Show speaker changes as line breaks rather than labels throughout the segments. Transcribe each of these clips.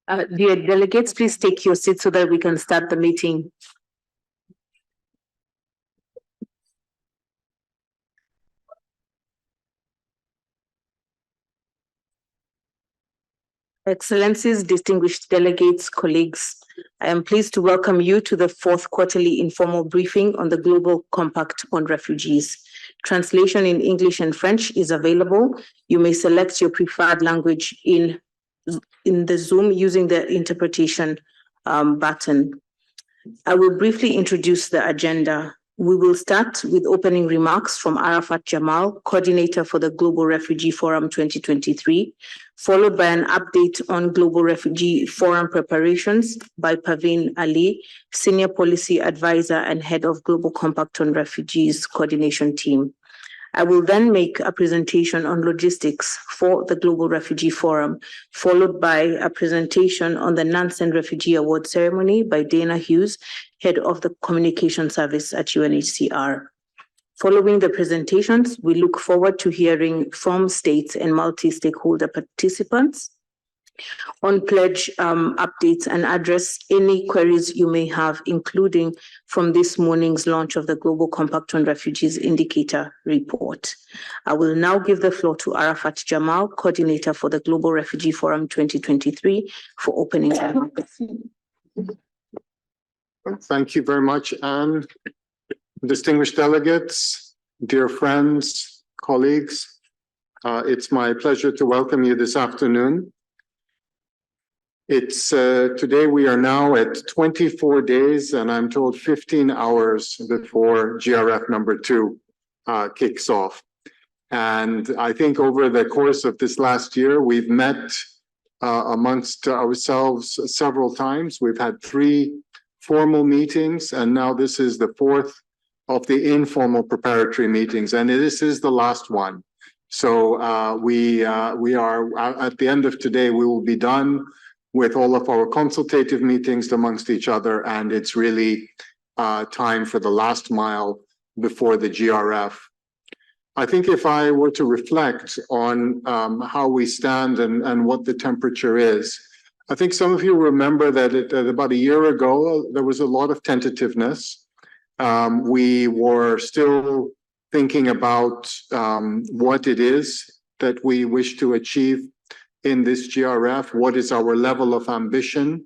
Dear delegates, please take your seats so that we can start the meeting. Excellencies, distinguished delegates, colleagues, I am pleased to welcome you to the fourth quarterly informal briefing on the Global Compact on Refugees. Translation in English and French is available. You may select your preferred language in the Zoom using the interpretation button. I will briefly introduce the agenda. We will start with opening remarks from Arafat Jamal, coordinator for the Global Refugee Forum 2023, followed by an update on Global Refugee Forum preparations by Paveen Ali, senior policy advisor and head of Global Compact on Refugees coordination team. I will then make a presentation on logistics for the Global Refugee Forum, followed by a presentation on the Nansen Refugee Award ceremony by Dana Hughes, head of the communication service at UNHCR. Following the presentations, we look forward to hearing from states and multi-stakeholder participants on pledge updates and address any queries you may have, including from this morning's launch of the Global Compact on Refugees Indicator Report. I will now give the floor to Arafat Jamal, coordinator for the Global Refugee Forum 2023, for opening remarks.
Thank you very much, Anne. Distinguished delegates, dear friends, colleagues, it's my pleasure to welcome you this afternoon. It's today we are now at 24 days and I'm told 15 hours before GRF number 2 kicks off. And I think over the course of this last year, we've met amongst ourselves several times. We've had 3 formal meetings, and now this is the 4th of the informal preparatory meetings, and this is the last one. So we are at the end of today, we will be done with all of our consultative meetings amongst each other, and it's really time for the last mile before the GRF. I think if I were to reflect on how we stand and what the temperature is, I think some of you remember that about a year ago, there was a lot of tentativeness. We were still thinking about what it is that we wish to achieve in this GRF, what is our level of ambition,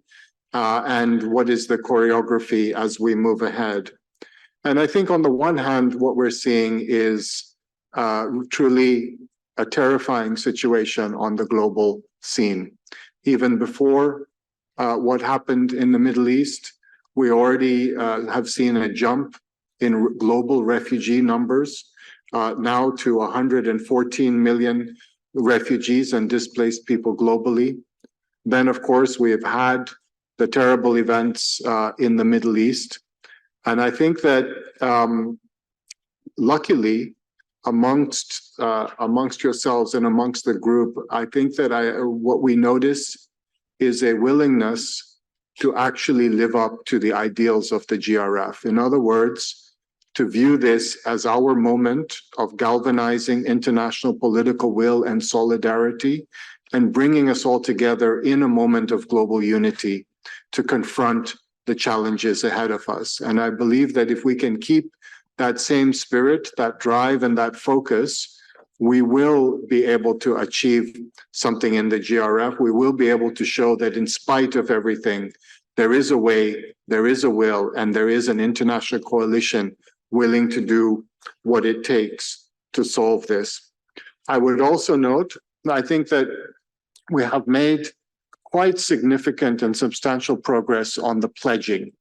and what is the choreography as we move ahead. And I think on the one hand, what we're seeing is truly a terrifying situation on the global scene. Even before what happened in the Middle East, we already have seen a jump in global refugee numbers, now to 114 million refugees and displaced people globally. Then, of course, we have had the terrible events in the Middle East. And I think that luckily, amongst yourselves and amongst the group, I think that what we notice is a willingness to actually live up to the ideals of the GRF. In other words, to view this as our moment of galvanizing international political will and solidarity and bringing us all together in a moment of global unity to confront the challenges ahead of us. And I believe that if we can keep that same spirit, that drive, and that focus, we will be able to achieve something in the GRF. We will be able to show that in spite of everything, there is a way, there is a will, and there is an international coalition willing to do what it takes to solve this. I would also note, I think that we have made quite significant and substantial progress on the pledging.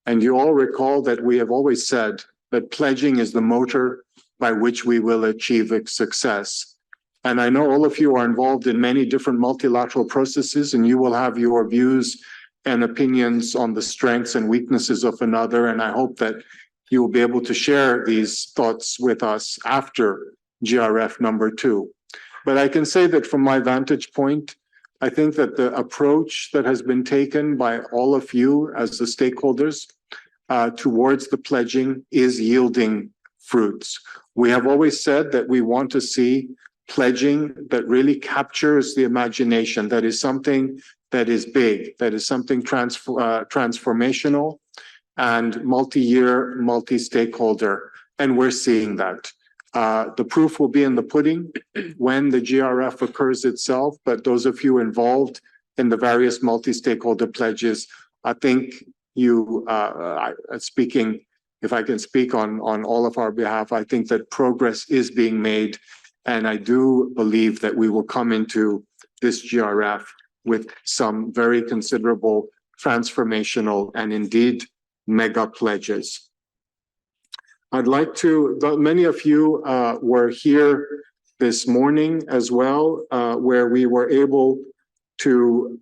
And you all recall that we have always said that pledging is the motor by which we will achieve success. And I know all of you are involved in many different multilateral processes, and you will have your views and opinions on the strengths and weaknesses of another. And I hope that you will be able to share these thoughts with us after GRF number 2. But I can say that from my vantage point, I think that the approach that has been taken by all of you as the stakeholders towards the pledging is yielding fruits. We have always said that we want to see pledging that really captures the imagination, that is something that is big, that is something transformational and multi-year, multi-stakeholder, and we're seeing that. The proof will be in the pudding when the GRF occurs itself, but those of you involved in the various multi-stakeholder pledges, I think you, speaking, if I can speak on all of our behalf, I think that progress is being made, and I do believe that we will come into this GRF with some very considerable transformational and indeed mega pledges. I'd like to, many of you were here this morning as well, where we were able to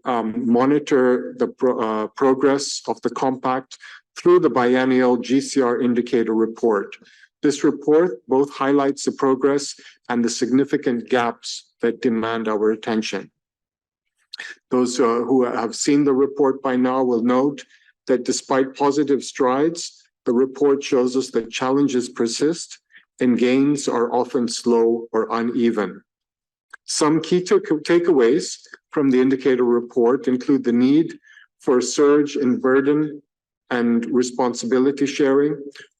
monitor the progress of the compact through the biennial GCR indicator report. This report both highlights the progress and the significant gaps that demand our attention. Those who have seen the report by now will note that despite positive strides, the report shows us that challenges persist and gains are often slow or uneven. Some key takeaways from the indicator report include the need for a surge in burden and responsibility sharing,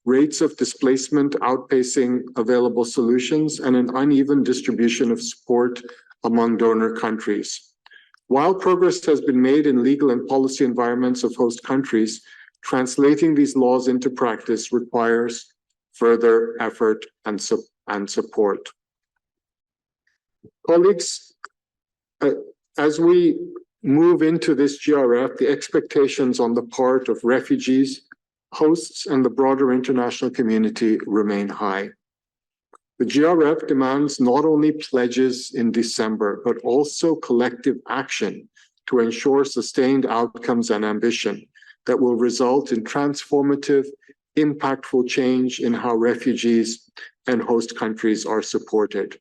rates of displacement outpacing available solutions, and an uneven distribution of support among donor countries. While progress has been made in legal and policy environments of host countries, translating these laws into practice requires further effort and support. Colleagues, as we move into this GRF, the expectations on the part of refugees, hosts, and the broader international community remain high. The GRF demands not only pledges in December, but also collective action to ensure sustained outcomes and ambition that will result in transformative, impactful change in how refugees and host countries are supported.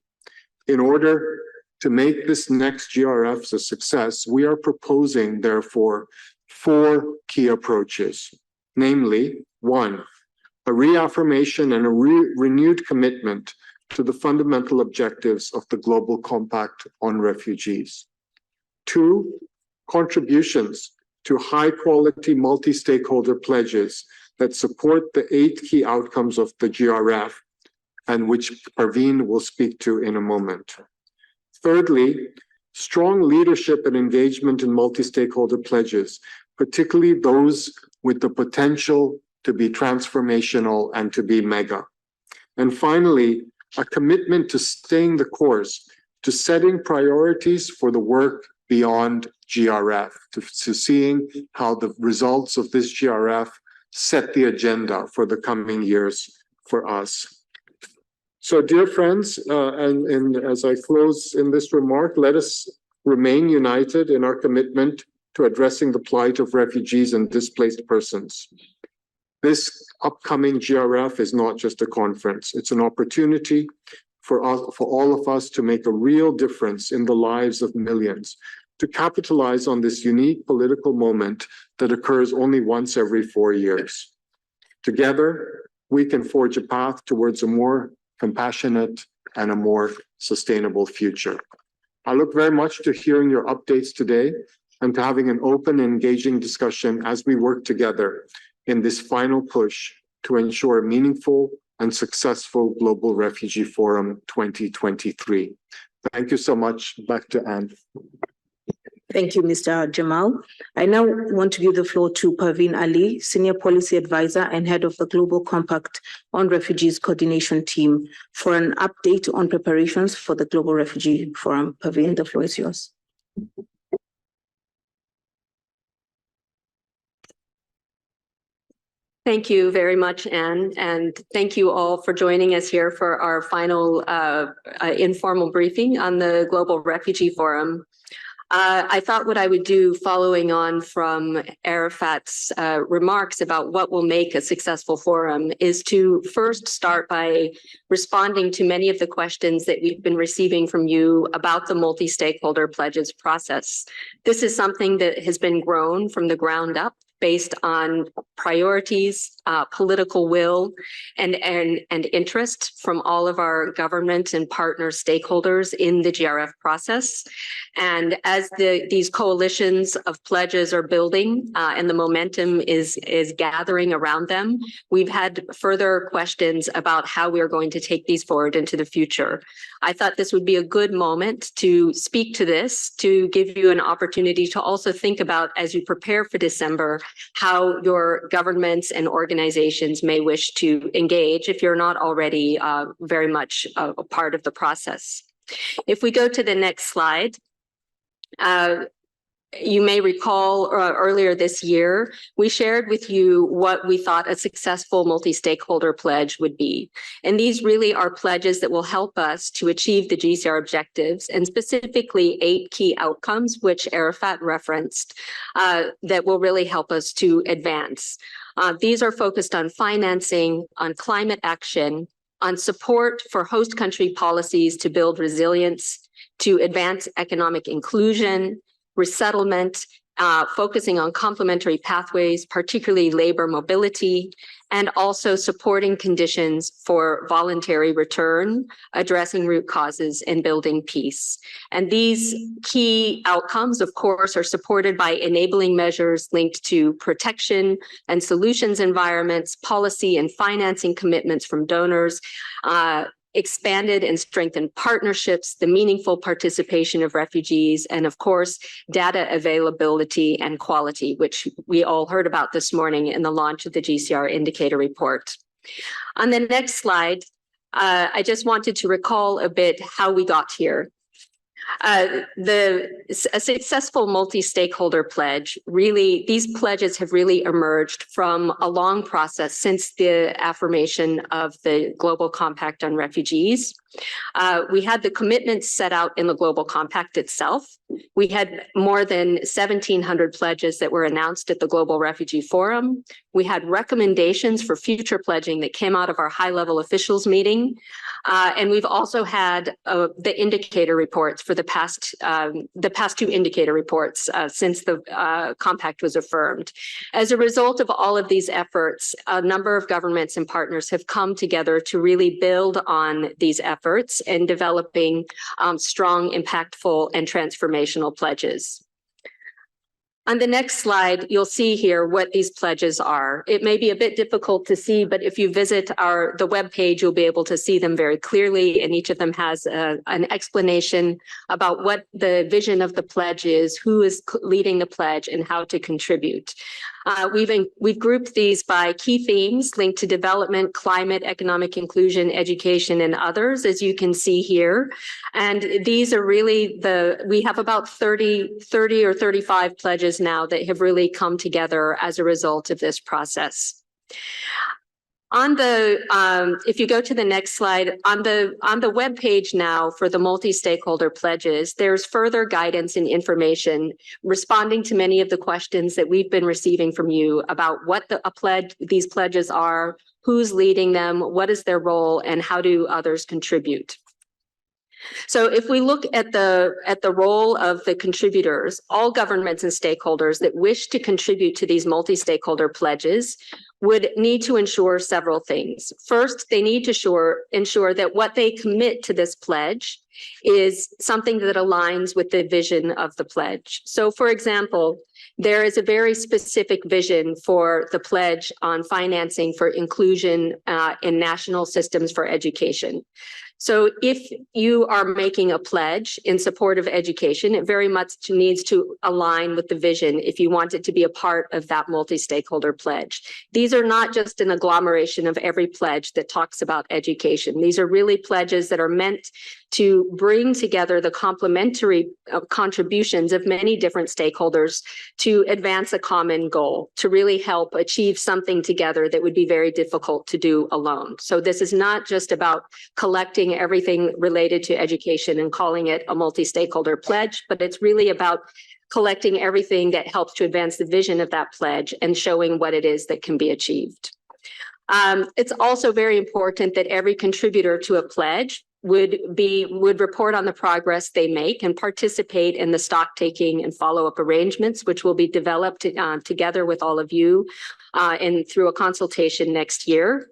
In order to make this next GRF a success, we are proposing, therefore, 4 key approaches, namely, 1, a reaffirmation and a renewed commitment to the fundamental objectives of the Global Compact on Refugees. 2, contributions to high-quality multi-stakeholder pledges that support the 8 key outcomes of the GRF, and which Parveen will speak to in a moment. Thirdly, strong leadership and engagement in multi-stakeholder pledges, particularly those with the potential to be transformational and to be mega. And finally, a commitment to staying the course, to setting priorities for the work beyond GRF, to seeing how the results of this GRF set the agenda for the coming years for us. So, dear friends, and as I close in this remark, let us remain united in our commitment to addressing the plight of refugees and displaced persons. This upcoming GRF is not just a conference, it's an opportunity for all of us to make a real difference in the lives of millions, to capitalize on this unique political moment that occurs only once every 4 years. Together, we can forge a path towards a more compassionate and a more sustainable future. I look very much to hearing your updates today and to having an open and engaging discussion as we work together in this final push to ensure a meaningful and successful Global Refugee Forum 2023. Thank you so much. Back to Anne.
Thank you, Mr. Jamal. I now want to give the floor to Parveen Ali, Senior Policy Advisor and Head of the Global Compact on Refugees Coordination Team, for an update on preparations for the Global Refugee Forum. Parveen, the floor is yours.
Thank you very much, Anne, and thank you all for joining us here for our final informal briefing on the Global Refugee Forum. I thought what I would do, following on from Arafat's remarks about what will make a successful forum, is to first start by responding to many of the questions that we've been receiving from you about the multi-stakeholder pledges process. This is something that has been grown from the ground up based on priorities, political will, and interest from all of our government and partner stakeholders in the GRF process. And as these coalitions of pledges are building and the momentum is gathering around them, we've had further questions about how we are going to take these forward into the future. I thought this would be a good moment to speak to this, to give you an opportunity to also think about, as you prepare for December, how your governments and organizations may wish to engage if you're not already very much a part of the process. If we go to the next slide, you may recall earlier this year, we shared with you what we thought a successful multi-stakeholder pledge would be. And these really are pledges that will help us to achieve the GCR objectives, and specifically 8 key outcomes, which Arafat referenced, that will really help us to advance. These are focused on financing, on climate action, on support for host country policies to build resilience, to advance economic inclusion, resettlement, focusing on complementary pathways, particularly labor mobility, and also supporting conditions for voluntary return, addressing root causes, and building peace. And these key outcomes, of course, are supported by enabling measures linked to protection and solutions environments, policy and financing commitments from donors, expanded and strengthened partnerships, the meaningful participation of refugees, and of course, data availability and quality, which we all heard about this morning in the launch of the GCR indicator report. On the next slide, I just wanted to recall a bit how we got here. A successful multi-stakeholder pledge, really, these pledges have really emerged from a long process since the affirmation of the Global Compact on Refugees. We had the commitments set out in the Global Compact itself. We had more than 1,700 pledges that were announced at the Global Refugee Forum. We had recommendations for future pledging that came out of our high-level officials meeting. And we've also had the indicator reports for the past 2 indicator reports since the compact was affirmed. As a result of all of these efforts, a number of governments and partners have come together to really build on these efforts and developing strong, impactful, and transformational pledges. On the next slide, you'll see here what these pledges are. It may be a bit difficult to see, but if you visit the webpage, you'll be able to see them very clearly, and each of them has an explanation about what the vision of the pledge is, who is leading the pledge, and how to contribute. We've grouped these by key themes linked to development, climate, economic inclusion, education, and others, as you can see here. And these are really we have about 30 or 35 pledges now that have really come together as a result of this process. On if you go to the next slide, on the webpage now for the multi-stakeholder pledges, there's further guidance and information responding to many of the questions that we've been receiving from you about what these pledges are, who's leading them, what is their role, and how do others contribute. So if we look at the role of the contributors, all governments and stakeholders that wish to contribute to these multi-stakeholder pledges would need to ensure several things. First, they need to ensure that what they commit to this pledge is something that aligns with the vision of the pledge. So for example, there is a very specific vision for the pledge on financing for inclusion in national systems for education. So if you are making a pledge in support of education, it very much needs to align with the vision if you want it to be a part of that multi-stakeholder pledge. These are not just an agglomeration of every pledge that talks about education. These are really pledges that are meant to bring together the complementary contributions of many different stakeholders to advance a common goal, to really help achieve something together that would be very difficult to do alone. So this is not just about collecting everything related to education and calling it a multi-stakeholder pledge, but it's really about collecting everything that helps to advance the vision of that pledge and showing what it is that can be achieved. It's also very important that every contributor to a pledge would report on the progress they make and participate in the stock taking and follow-up arrangements, which will be developed together with all of you and through a consultation next year.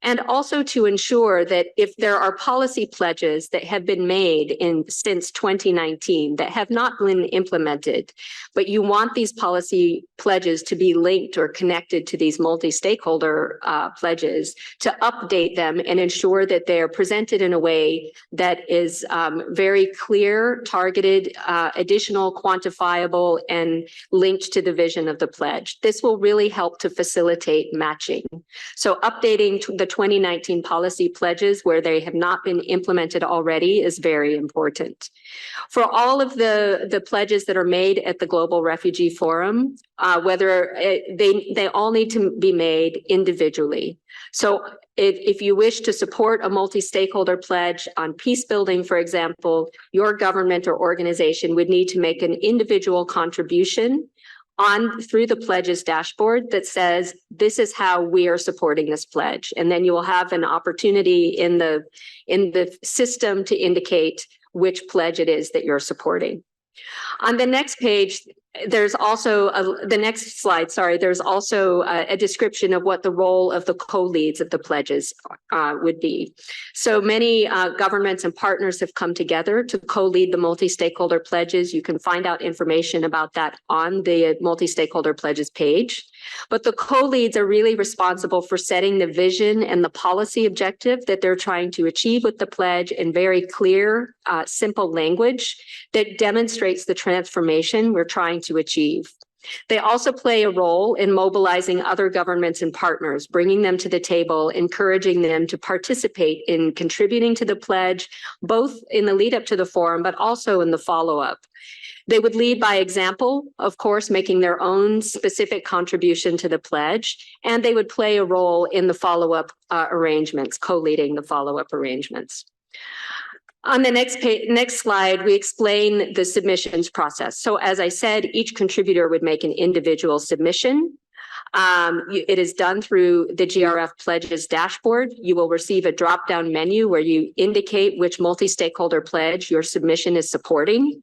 And also to ensure that if there are policy pledges that have been made since 2019 that have not been implemented, but you want these policy pledges to be linked or connected to these multi-stakeholder pledges, to update them and ensure that they're presented in a way that is very clear, targeted, additional, quantifiable, and linked to the vision of the pledge. This will really help to facilitate matching. So updating the 2019 policy pledges where they have not been implemented already is very important. For all of the pledges that are made at the Global Refugee Forum, whether they all need to be made individually. So if you wish to support a multi-stakeholder pledge on peace building, for example, your government or organization would need to make an individual contribution through the pledges dashboard that says, this is how we are supporting this pledge. And then you will have an opportunity in the system to indicate which pledge it is that you're supporting. On the next page, there's also the next slide, sorry, there's also a description of what the role of the co-leads of the pledges would be. So many governments and partners have come together to co-lead the multi-stakeholder pledges. You can find out information about that on the multi-stakeholder pledges page. But the co-leads are really responsible for setting the vision and the policy objective that they're trying to achieve with the pledge in very clear, simple language that demonstrates the transformation we're trying to achieve. They also play a role in mobilizing other governments and partners, bringing them to the table, encouraging them to participate in contributing to the pledge, both in the lead up to the forum, but also in the follow-up. They would lead by example, of course, making their own specific contribution to the pledge, and they would play a role in the follow-up arrangements, co-leading the follow-up arrangements. On the next slide, we explain the submissions process. So as I said, each contributor would make an individual submission. It is done through the GRF pledges dashboard. You will receive a drop-down menu where you indicate which multi-stakeholder pledge your submission is supporting.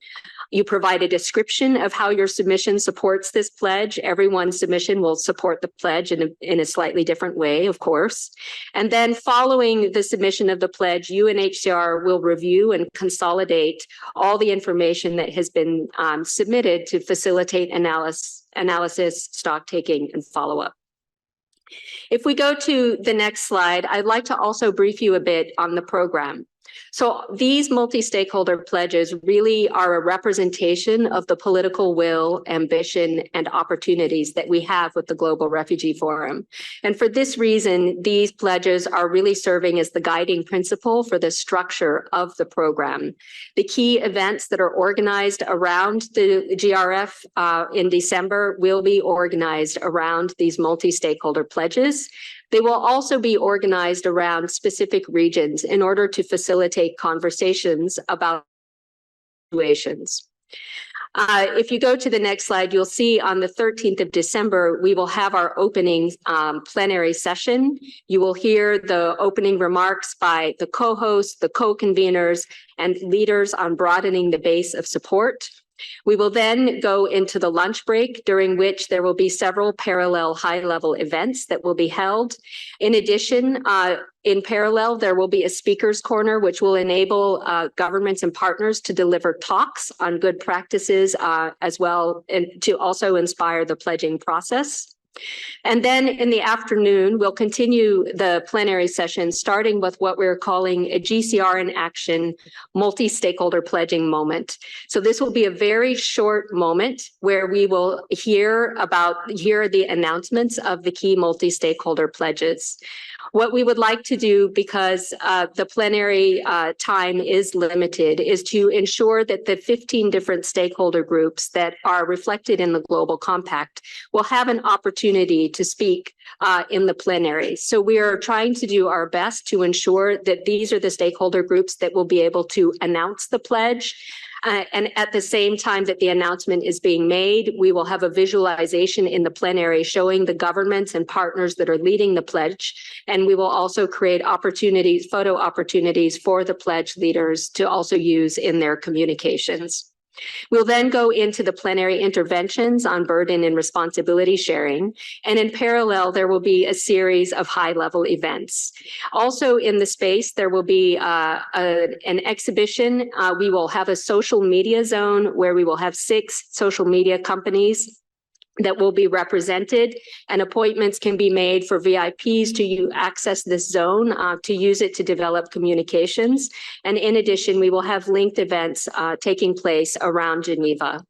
You provide a description of how your submission supports this pledge. Everyone's submission will support the pledge in a slightly different way, of course. And then following the submission of the pledge, UNHCR will review and consolidate all the information that has been submitted to facilitate analysis, stock taking, and follow-up. If we go to the next slide, I'd like to also brief you a bit on the program. So these multi-stakeholder pledges really are a representation of the political will, ambition, and opportunities that we have with the Global Refugee Forum. And for this reason, these pledges are really serving as the guiding principle for the structure of the program. The key events that are organized around the GRF in December will be organized around these multi-stakeholder pledges. They will also be organized around specific regions in order to facilitate conversations about situations. If you go to the next slide, you'll see on the 13th of December, we will have our opening plenary session. You will hear the opening remarks by the co-hosts, the co-conveners, and leaders on broadening the base of support. We will then go into the lunch break, during which there will be several parallel high-level events that will be held. In addition, in parallel, there will be a speakers corner, which will enable governments and partners to deliver talks on good practices as well, and to also inspire the pledging process. And then in the afternoon, we'll continue the plenary session, starting with what we're calling a GCR in action multi-stakeholder pledging moment. So this will be a very short moment where we will hear the announcements of the key multi-stakeholder pledges. What we would like to do, because the plenary time is limited, is to ensure that the 15 different stakeholder groups that are reflected in the Global Compact will have an opportunity to speak in the plenary. So we are trying to do our best to ensure that these are the stakeholder groups that will be able to announce the pledge, And at the same time that the announcement is being made, we will have a visualization in the plenary showing the governments and partners that are leading the pledge. And we will also create opportunities, photo opportunities for the pledge leaders to also use in their communications. We'll then go into the plenary interventions on burden and responsibility sharing. And in parallel, there will be a series of high-level events. Also in the space, there will be an exhibition. We will have a social media zone where we will have 6 social media companies that will be represented, and appointments can be made for VIPs to access this zone, to use it to develop communications. And in addition, we will have linked events taking place around Geneva.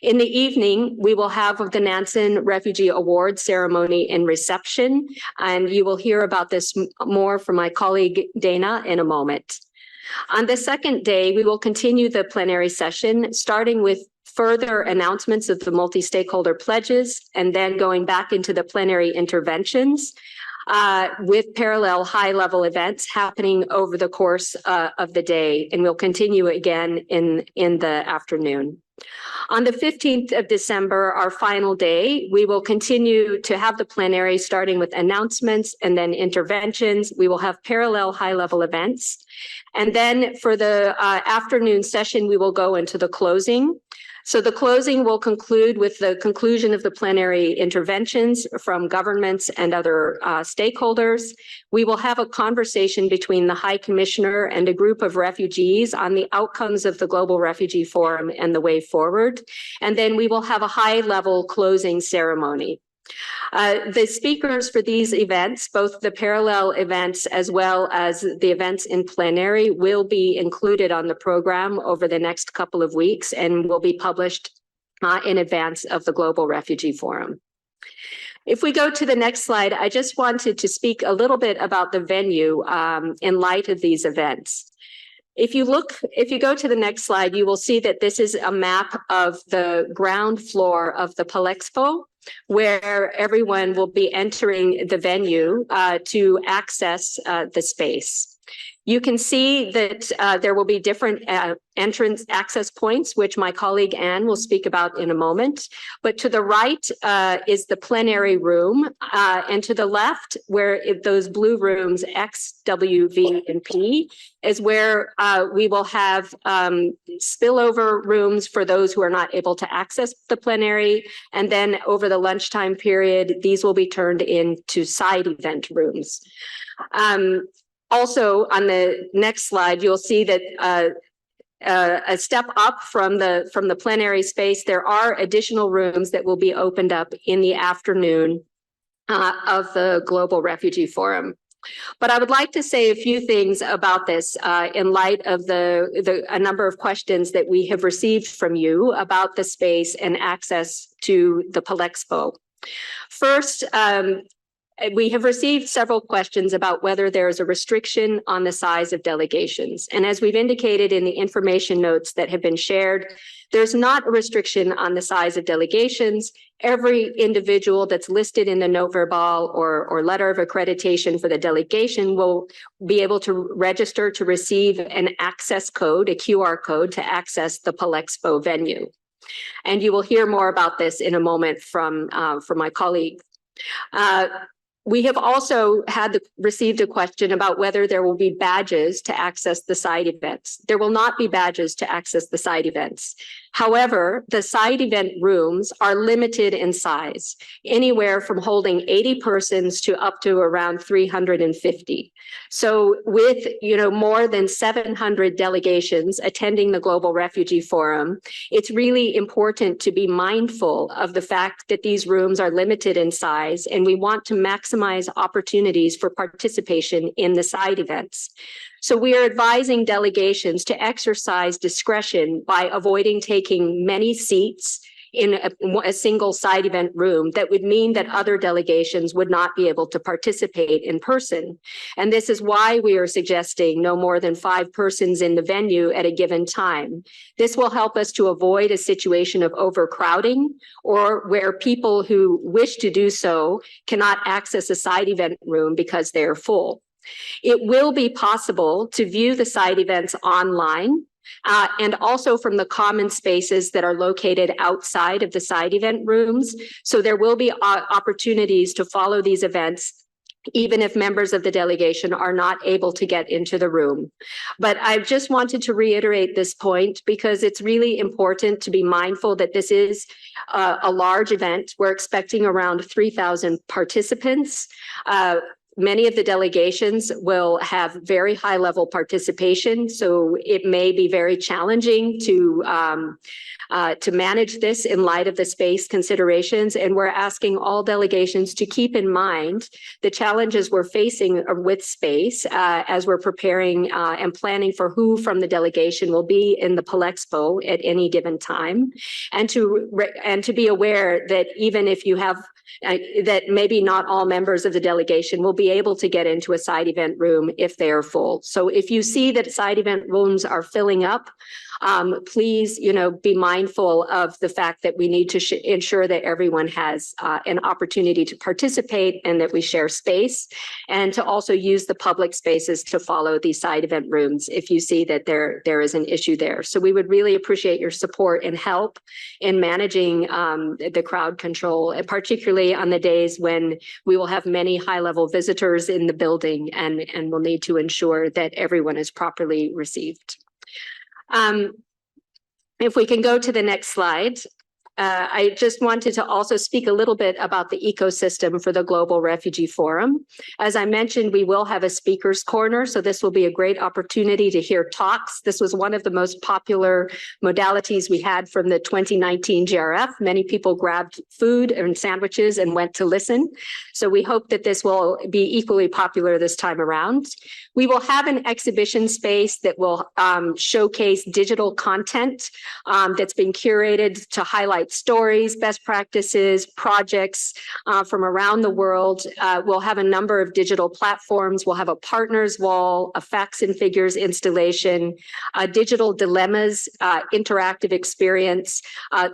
In the evening, we will have the Nansen Refugee Award ceremony and reception, and you will hear about this more from my colleague Dana in a moment. On the second day, we will continue the plenary session, starting with further announcements of the multi-stakeholder pledges, and then going back into the plenary interventions with parallel high-level events happening over the course of the day. And we'll continue again in the afternoon. On the 15th of December, our final day, we will continue to have the plenary starting with announcements and then interventions. We will have parallel high-level events. And then for the afternoon session, we will go into the closing. So the closing will conclude with the conclusion of the plenary interventions from governments and other stakeholders. We will have a conversation between the High Commissioner and a group of refugees on the outcomes of the Global Refugee Forum and the way forward. And then we will have a high-level closing ceremony. The speakers for these events, both the parallel events as well as the events in plenary, will be included on the program over the next couple of weeks and will be published in advance of the Global Refugee Forum. If we go to the next slide, I just wanted to speak a little bit about the venue in light of these events. If you go to the next slide, you will see that this is a map of the ground floor of the Palexpo, where everyone will be entering the venue to access the space. You can see that there will be different entrance access points, which my colleague Anne will speak about in a moment. But to the right is the plenary room, and to the left, where those blue rooms X, W, V, and P, is where we will have spillover rooms for those who are not able to access the plenary. And then over the lunchtime period, these will be turned into side event rooms. Also, on the next slide, you'll see that a step up from the plenary space, there are additional rooms that will be opened up in the afternoon of the Global Refugee Forum. But I would like to say a few things about this in light of a number of questions that we have received from you about the space and access to the Palexpo. First, we have received several questions about whether there is a restriction on the size of delegations. And as we've indicated in the information notes that have been shared, there's not a restriction on the size of delegations. Every individual that's listed in the note verbal or letter of accreditation for the delegation will be able to register to receive an access code, a QR code, to access the Palexpo venue. And you will hear more about this in a moment from my colleague. We have also received a question about whether there will be badges to access the side events. There will not be badges to access the side events. However, the side event rooms are limited in size, anywhere from holding 80 persons to up to around 350. So with more than 700 delegations attending the Global Refugee Forum, it's really important to be mindful of the fact that these rooms are limited in size, and we want to maximize opportunities for participation in the side events. So we are advising delegations to exercise discretion by avoiding taking many seats in a single side event room that would mean that other delegations would not be able to participate in person. And this is why we are suggesting no more than 5 persons in the venue at a given time. This will help us to avoid a situation of overcrowding or where people who wish to do so cannot access a side event room because they are full. It will be possible to view the side events online, and also from the common spaces that are located outside of the side event rooms. So there will be opportunities to follow these events even if members of the delegation are not able to get into the room. But I just wanted to reiterate this point because it's really important to be mindful that this is a large event. We're expecting around 3,000 participants. Many of the delegations will have very high level participation, so it may be very challenging to manage this in light of the space considerations. And we're asking all delegations to keep in mind the challenges we're facing with space as we're preparing and planning for who from the delegation will be in the Palexpo at any given time, and to be aware that even if you have that maybe not all members of the delegation will be able to get into a side event room if they are full. So if you see that side event rooms are filling up, please, be mindful of the fact that we need to ensure that everyone has an opportunity to participate and that we share space, and to also use the public spaces to follow these side event rooms if you see that there is an issue there. So we would really appreciate your support and help in managing the crowd control, and particularly on the days when we will have many high-level visitors in the building, and we'll need to ensure that everyone is properly received. If we can go to the next slide. I just wanted to also speak a little bit about the ecosystem for the Global Refugee Forum. As I mentioned, we will have a speaker's corner, so this will be a great opportunity to hear talks. This was one of the most popular modalities we had from the 2019 GRF. Many people grabbed food and sandwiches and went to listen. So we hope that this will be equally popular this time around. We will have an exhibition space that will showcase digital content that's been curated to highlight stories, best practices, projects from around the world. We'll have a number of digital platforms. We'll have a partners wall, a facts and figures installation, digital dilemmas, interactive experience,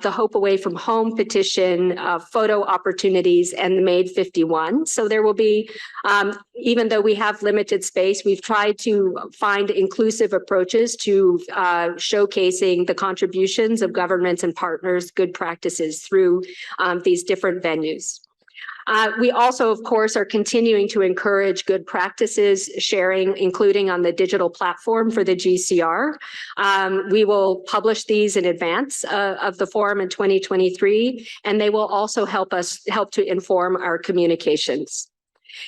the Hope Away from Home petition, photo opportunities, and the Made 51. So there will be, even though we have limited space, we've tried to find inclusive approaches to showcasing the contributions of governments and partners, good practices through these different venues. We also, of course, are continuing to encourage good practices sharing, including on the digital platform for the GCR. We will publish these in advance of the forum in 2023, and they will also help to inform our communications.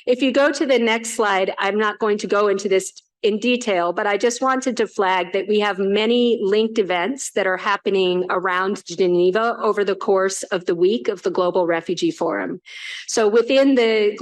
If you go to the next slide, I'm not going to go into this in detail, but I just wanted to flag that we have many linked events that are happening around Geneva over the course of the week of the Global Refugee Forum. So within the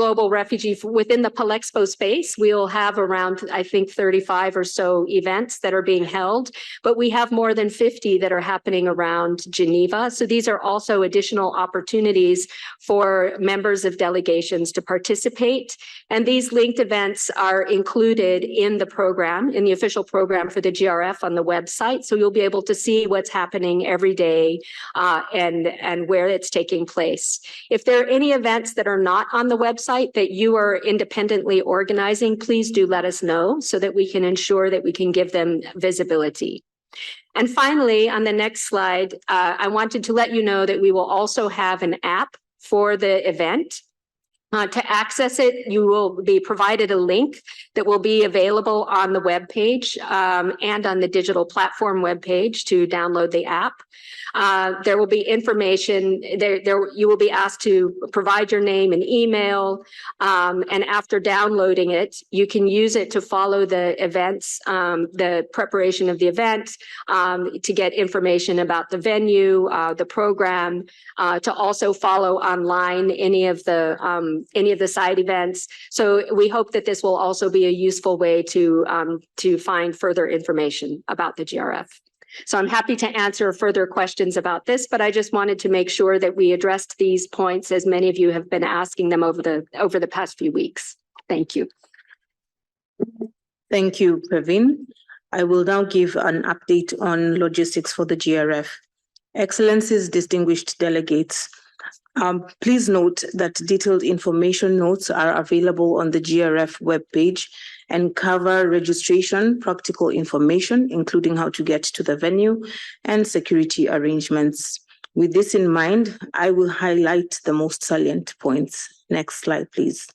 within the Palexpo space, we'll have around, I think, 35 or so events that are being held, but we have more than 50 that are happening around Geneva. So these are also additional opportunities for members of delegations to participate. And these linked events are included in the program, in the official program for the GRF on the website. So you'll be able to see what's happening every day and where it's taking place. If there are any events that are not on the website that you are independently organizing, please do let us know so that we can ensure that we can give them visibility. And finally, on the next slide, I wanted to let you know that we will also have an app for the event. To access it, you will be provided a link that will be available on the webpage and on the digital platform webpage to download the app. There will be information there. You will be asked to provide your name and email, and after downloading it, you can use it to follow the events, the preparation of the event, to get information about the venue, the program, to also follow online any of the side events. So we hope that this will also be a useful way to find further information about the GRF. So I'm happy to answer further questions about this, but I just wanted to make sure that we addressed these points as many of you have been asking them over the past few weeks. Thank you.
Thank you, Praveen. I will now give an update on logistics for the GRF. Excellencies, distinguished delegates, please note that detailed information notes are available on the GRF webpage, and cover registration, practical information, including how to get to the venue, and security arrangements. With this in mind, I will highlight the most salient points. Next slide, please.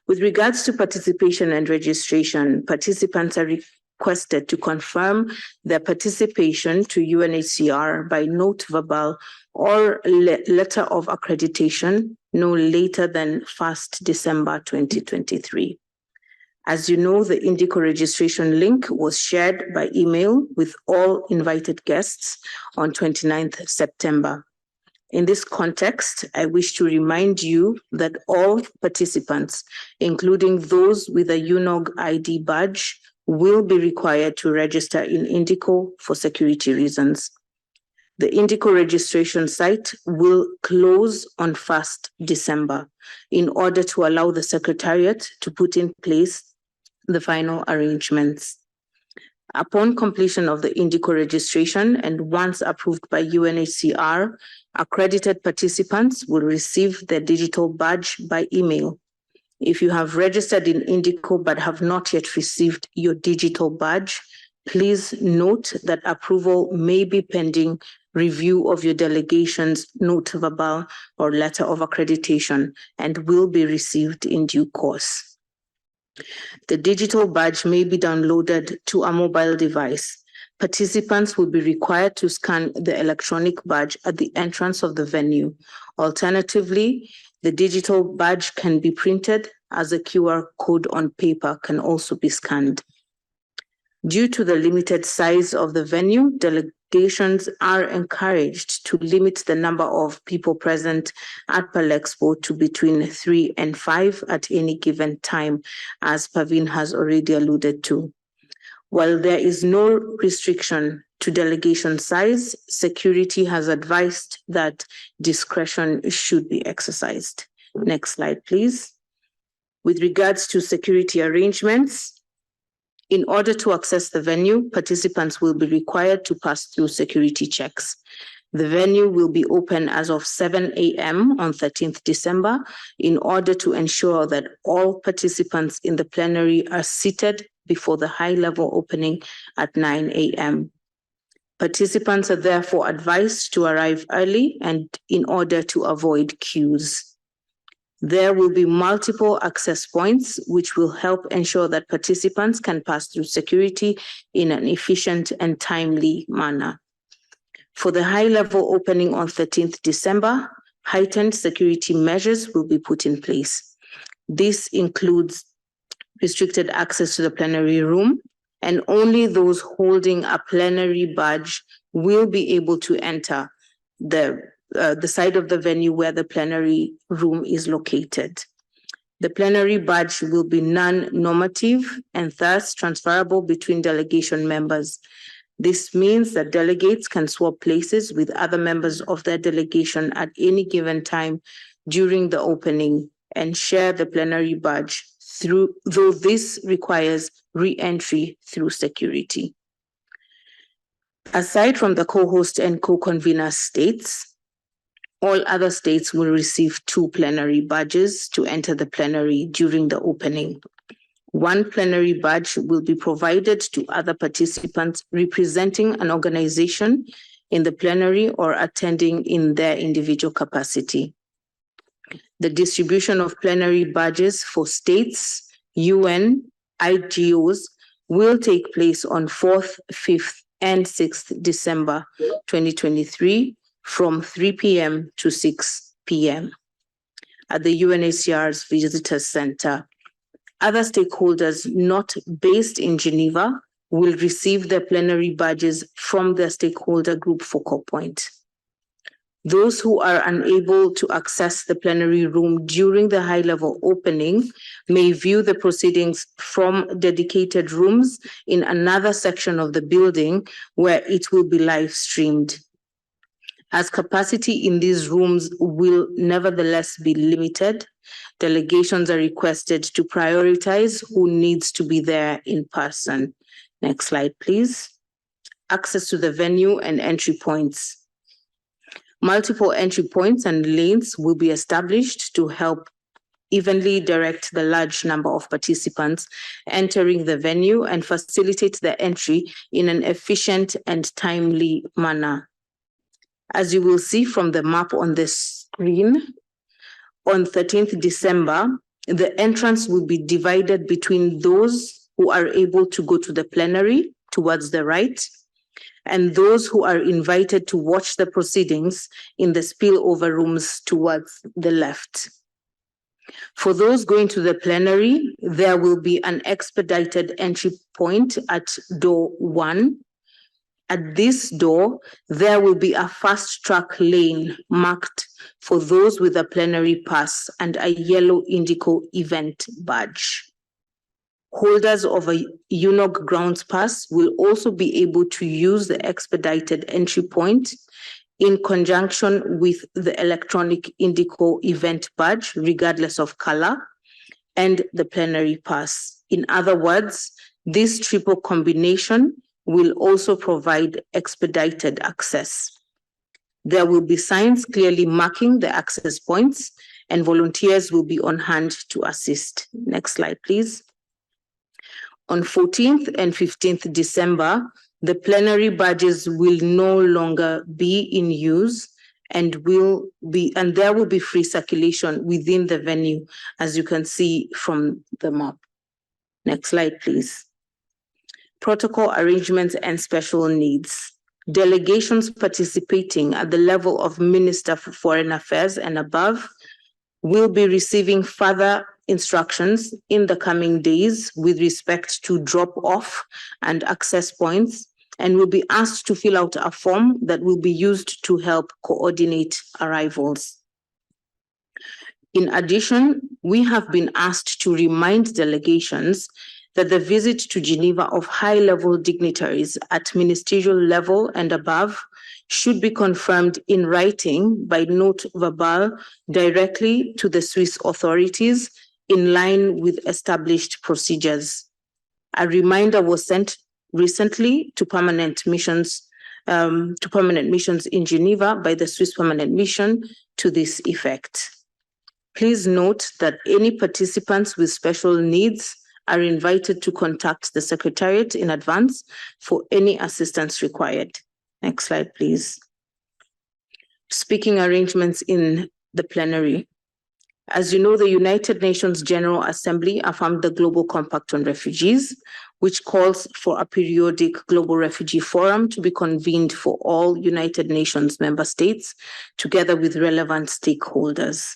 With regards to participation and registration, participants are requested to confirm their participation to UNHCR by note verbal or letter of accreditation no later than 1st December 2023. As you know, the Indico registration link was shared by email with all invited guests on 29th September. In this context, I wish to remind you that all participants, including those with a UNOG ID badge, will be required to register in Indico for security reasons. The Indico registration site will close on 1st December in order to allow the Secretariat to put in place the final arrangements. Upon completion of the Indico registration and once approved by UNHCR, accredited participants will receive their digital badge by email. If you have registered in Indico but have not yet received your digital badge, please note that approval may be pending review of your delegation's note verbal or letter of accreditation and will be received in due course. The digital badge may be downloaded to a mobile device. Participants will be required to scan the electronic badge at the entrance of the venue. Alternatively, the digital badge can be printed as a QR code on paper can also be scanned. Due to the limited size of the venue, delegations are encouraged to limit the number of people present at Pearl Expo to between 3 and 5 at any given time, as Pavin has already alluded to. While there is no restriction to delegation size, security has advised that discretion should be exercised. Next slide, please. With regards to security arrangements, in order to access the venue, participants will be required to pass through security checks. The venue will be open as of 7 a.m. on 13th December in order to ensure that all participants in the plenary are seated before the high-level opening at 9 a.m. Participants are therefore advised to arrive early and in order to avoid queues. There will be multiple access points, which will help ensure that participants can pass through security in an efficient and timely manner. For the high-level opening on 13th December, heightened security measures will be put in place. This includes restricted access to the plenary room, and only those holding a plenary badge will be able to enter the side of the venue where the plenary room is located. The plenary badge will be non-normative and thus transferable between delegation members. This means that delegates can swap places with other members of their delegation at any given time during the opening and share the plenary badge though this requires re-entry through security. Aside from the co-host and co-convener states, all other states will receive 2 plenary badges to enter the plenary during the opening. 1 plenary badge will be provided to other participants representing an organization in the plenary or attending in their individual capacity. The distribution of plenary badges for states, UN, IGOs will take place on 4th, 5th, and 6th December 2023 from 3 p.m. to 6 p.m. at the UNHCR's Visitor Center. Other stakeholders not based in Geneva will receive their plenary badges from their stakeholder group focal point. Those who are unable to access the plenary room during the high-level opening may view the proceedings from dedicated rooms in another section of the building where it will be live-streamed. As capacity in these rooms will nevertheless be limited, delegations are requested to prioritize who needs to be there in person. Next slide, please. Access to the venue and entry points. Multiple entry points and lanes will be established to help evenly direct the large number of participants entering the venue and facilitate the entry in an efficient and timely manner. As you will see from the map on the screen, on 13th December, the entrance will be divided between those who are able to go to the plenary towards the right, and those who are invited to watch the proceedings in the spillover rooms towards the left. For those going to the plenary, there will be an expedited entry point at door 1. At this door, there will be a fast-track lane marked for those with a plenary pass and a yellow Indico event badge. Holders of a UNOG grounds pass will also be able to use the expedited entry point in conjunction with the electronic Indico event badge, regardless of color, and the plenary pass. In other words, this triple combination will also provide expedited access. There will be signs clearly marking the access points, and volunteers will be on hand to assist. Next slide, please. On 14th and 15th December, the plenary badges will no longer be in use and there will be free circulation within the venue, as you can see from the map. Next slide, please. Protocol arrangements and special needs. Delegations participating at the level of Minister for Foreign Affairs and above will be receiving further instructions in the coming days with respect to drop-off and access points, and will be asked to fill out a form that will be used to help coordinate arrivals. In addition, we have been asked to remind delegations that the visit to Geneva of high-level dignitaries at ministerial level and above should be confirmed in writing by note verbal directly to the Swiss authorities in line with established procedures. A reminder was sent recently to permanent missions in Geneva by the Swiss Permanent Mission to this effect. Please note that any participants with special needs are invited to contact the Secretariat in advance for any assistance required. Next slide, please. Speaking arrangements in the plenary. As you know, the United Nations General Assembly affirmed the Global Compact on Refugees, which calls for a periodic Global Refugee Forum to be convened for all United Nations member states, together with relevant stakeholders.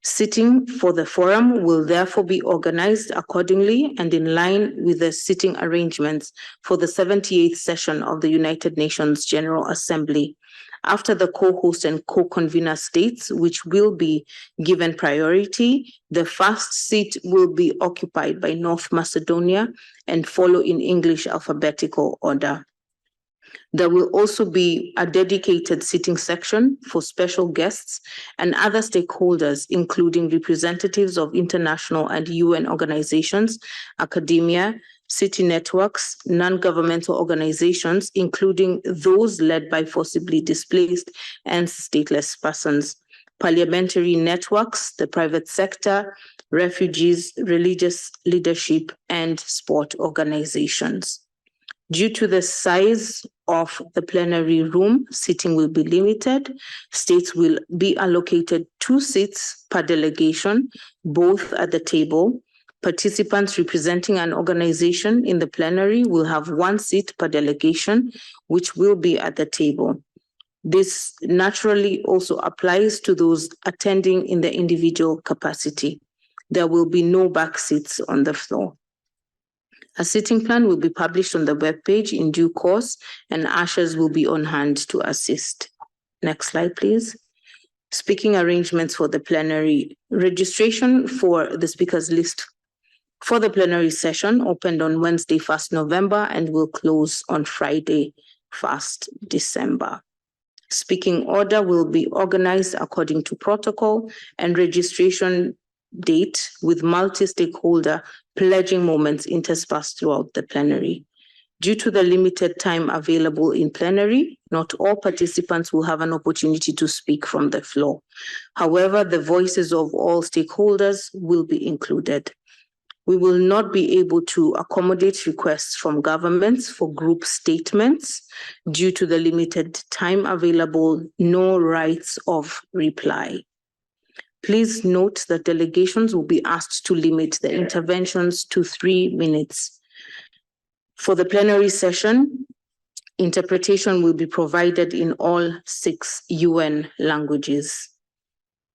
Sitting for the forum will therefore be organized accordingly and in line with the sitting arrangements for the 78th session of the United Nations General Assembly, after the co-host and co-convener states, which will be given priority. The first seat will be occupied by North Macedonia and follow in English alphabetical order. There will also be a dedicated sitting section for special guests and other stakeholders, including representatives of international and UN organizations, academia, city networks, non-governmental organizations, including those led by forcibly displaced and stateless persons, parliamentary networks, the private sector, refugees, religious leadership, and sport organizations. Due to the size of the plenary room, seating will be limited. States will be allocated 2 seats per delegation, both at the table. Participants representing an organization in the plenary will have 1 seat per delegation, which will be at the table. This naturally also applies to those attending in their individual capacity. There will be no back seats on the floor. A sitting plan will be published on the webpage in due course, and ushers will be on hand to assist. Next slide, please. Speaking arrangements for the plenary. Registration for the speakers list for the plenary session opened on Wednesday, 1st November, and will close on Friday, 1st December. Speaking order will be organized according to protocol, and registration date with multi-stakeholder pledging moments interspersed throughout the plenary. Due to the limited time available in plenary, not all participants will have an opportunity to speak from the floor. However, the voices of all stakeholders will be included. We will not be able to accommodate requests from governments for group statements due to the limited time available, no rights of reply. Please note that delegations will be asked to limit the interventions to 3 minutes. For the plenary session, interpretation will be provided in all 6 UN languages.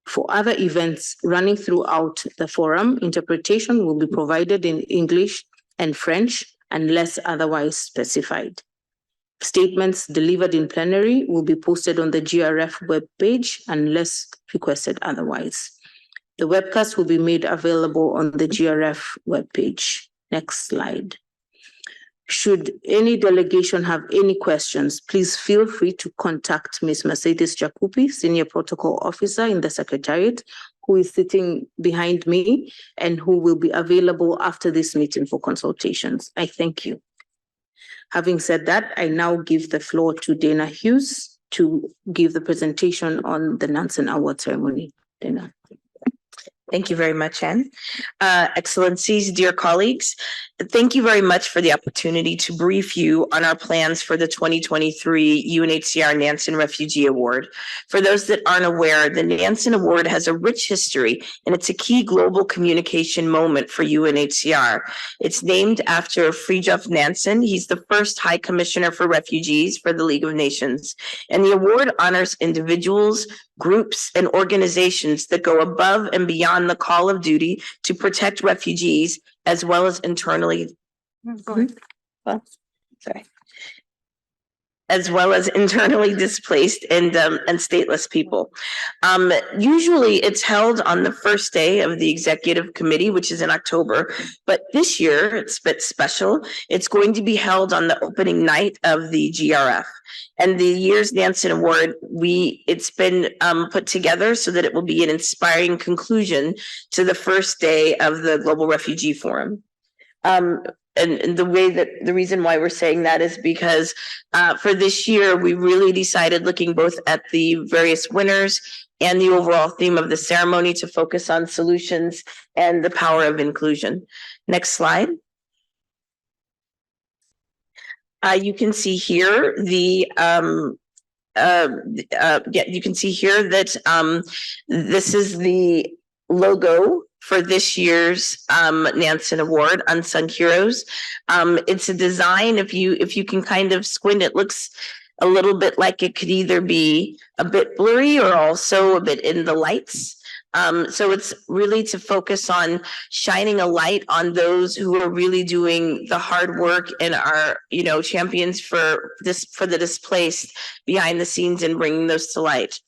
For other events running throughout the forum, interpretation will be provided in English and French unless otherwise specified. Statements delivered in plenary will be posted on the GRF webpage unless requested otherwise. The webcast will be made available on the GRF webpage. Next slide. Should any delegation have any questions, please feel free to contact Ms. Mercedes Jakupi, Senior Protocol Officer in the Secretariat, who is sitting behind me and who will be available after this meeting for consultations. I thank you. Having said that, I now give the floor to Dana Hughes to give the presentation on the Nansen Award ceremony. Dana.
Thank you very much, Anne. Excellencies, dear colleagues, thank you very much for the opportunity to brief you on our plans for the 2023 UNHCR Nansen Refugee Award. For those that aren't aware, the Nansen Award has a rich history and it's a key global communication moment for UNHCR. It's named after Fridtjof Nansen. He's the first High Commissioner for Refugees for the League of Nations. And the award honors individuals, groups, and organizations that go above and beyond the call of duty to protect refugees as well as internally displaced and stateless people. Usually it's held on the first day of the executive committee, which is in October, but this year it's a bit special. It's going to be held on the opening night of the GRF. And the year's Nansen Award, it's been put together so that it will be an inspiring conclusion to the first day of the Global Refugee Forum. And the reason why we're saying that is because for this year, we really decided, looking both at the various winners and the overall theme of the ceremony, to focus on solutions and the power of inclusion. Next slide. You can see here you can see here that this is the logo for this year's Nansen Award, Unsung Heroes. It's a design, if you can kind of squint, it looks a little bit like it could either be a bit blurry or also a bit in the lights. So it's really to focus on shining a light on those who are really doing the hard work and are, champions for the displaced behind the scenes and bringing those to light.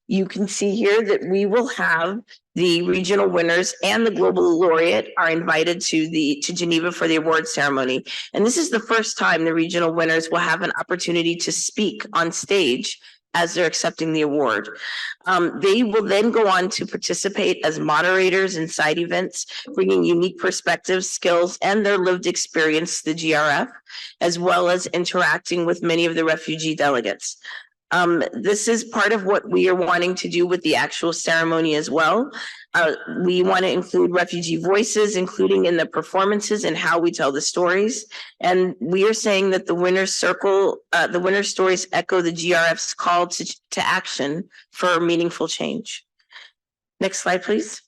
You can see here that we will have the regional winners and the global laureate are invited to Geneva for the award ceremony. And this is the first time the regional winners will have an opportunity to speak on stage as they're accepting the award. They will then go on to participate as moderators in side events, bringing unique perspectives, skills, and their lived experience to the GRF, as well as interacting with many of the refugee delegates. This is part of what we are wanting to do with the actual ceremony as well. We want to include refugee voices, including in the performances and how we tell the stories. And we are saying that the winner's circle, the winner's stories echo the GRF's call to action for meaningful change. Next slide, please.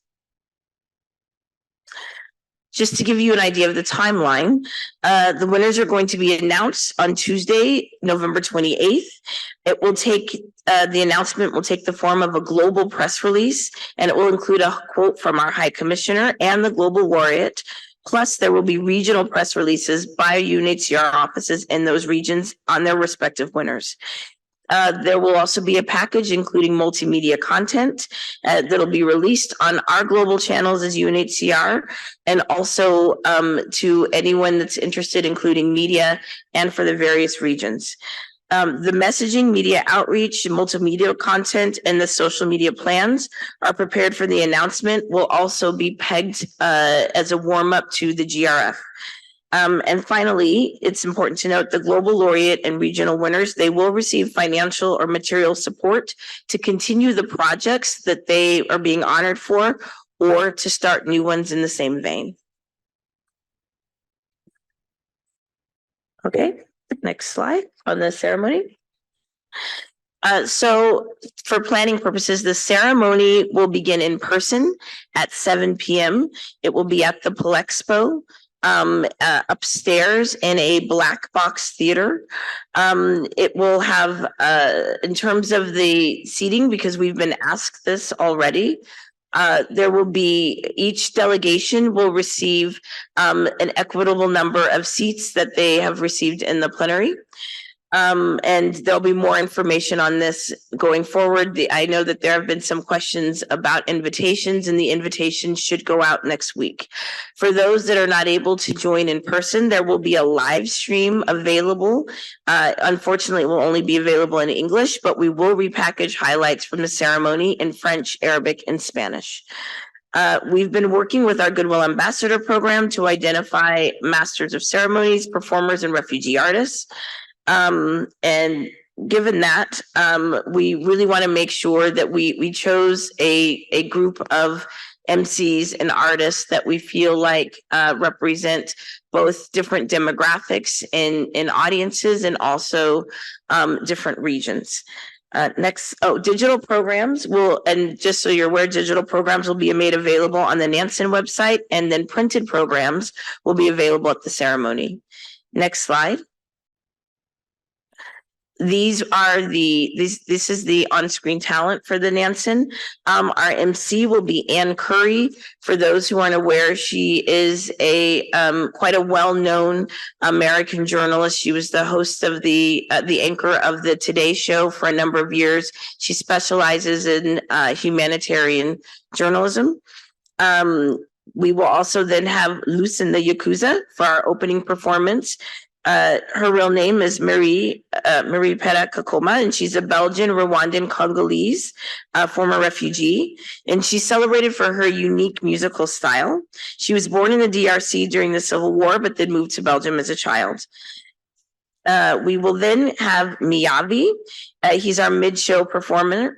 Just to give you an idea of the timeline, the winners are going to be announced on Tuesday, November 28th. It will take, the announcement will take the form of a global press release, and it will include a quote from our High Commissioner and the global laureate. Plus, there will be regional press releases by UNHCR offices in those regions on their respective winners. There will also be a package including multimedia content that'll be released on our global channels as UNHCR, and also to anyone that's interested, including media and for the various regions. The messaging, media outreach, multimedia content, and the social media plans are prepared for the announcement will also be pegged as a warm-up to the GRF. And finally, it's important to note the global laureate and regional winners, they will receive financial or material support to continue the projects that they are being honored for or to start new ones in the same vein. Okay, next slide on the ceremony. So for planning purposes, the ceremony will begin in person at 7 p.m. It will be at the Palexpo upstairs in a black box theater. It will have, in terms of the seating, because we've been asked this already, there will be, each delegation will receive an equitable number of seats that they have received in the plenary. And there'll be more information on this going forward. I know that there have been some questions about invitations, and the invitations should go out next week. For those that are not able to join in person, there will be a live stream available. Unfortunately, it will only be available in English, but we will repackage highlights from the ceremony in French, Arabic, and Spanish. We've been working with our Goodwill Ambassador program to identify masters of ceremonies, performers, and refugee artists. And given that, we really want to make sure that we chose a group of MCs and artists that we feel like represent both different demographics in audiences and also different regions. Next, digital programs will, and just so you're aware, digital programs will be made available on the Nansen website, and then printed programs will be available at the ceremony. Next slide. This is the on-screen talent for the Nansen. Our MC will be Ann Curry. For those who aren't aware, she is a quite a well-known American journalist. She was the host of the anchor of the Today Show for a number of years. She specializes in humanitarian journalism. We will also then have Lucinda Yakuza for our opening performance. Her real name is Marie Pera Kakoma, and she's a Belgian, Rwandan, Congolese, former refugee, and she's celebrated for her unique musical style. She was born in the DRC during the Civil War, but then moved to Belgium as a child. We will then have Miyavi. He's our mid-show performer.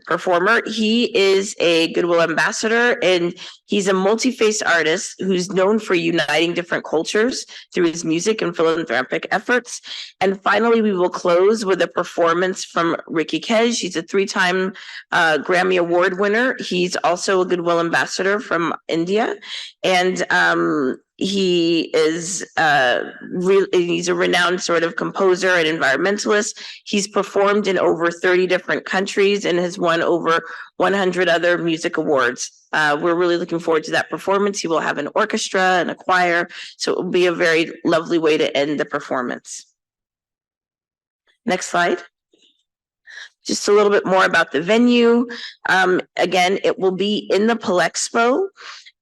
He is a Goodwill Ambassador, and he's a multi-faced artist who's known for uniting different cultures through his music and philanthropic efforts. And finally, we will close with a performance from Ricky Kej. He's a 3-time Grammy Award winner. He's also a Goodwill Ambassador from India, and he is he's a renowned sort of composer and environmentalist. He's performed in over 30 different countries and has won over 100 other music awards. We're really looking forward to that performance. He will have an orchestra and a choir, so it will be a very lovely way to end the performance. Next slide. Just a little bit more about the venue. Again, it will be in the Palexpo.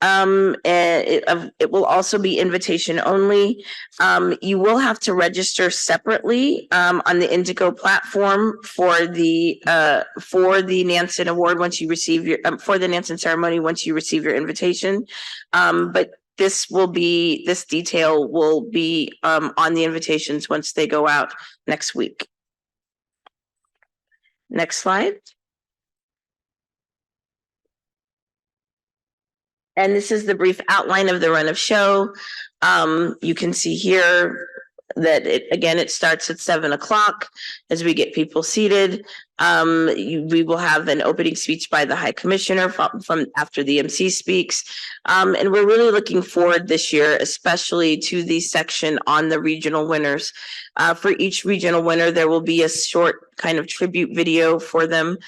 And it will also be invitation only. You will have to register separately on the Indigo platform for the Nansen Award once you receive your for the Nansen ceremony once you receive your invitation. But this detail will be on the invitations once they go out next week. Next slide. And this is the brief outline of the run of show. You can see here that it starts at 7 o'clock as we get people seated. We will have an opening speech by the High Commissioner from after the MC speaks. And we're really looking forward this year, especially to the section on the regional winners. For each regional winner, there will be a short kind of tribute video for them.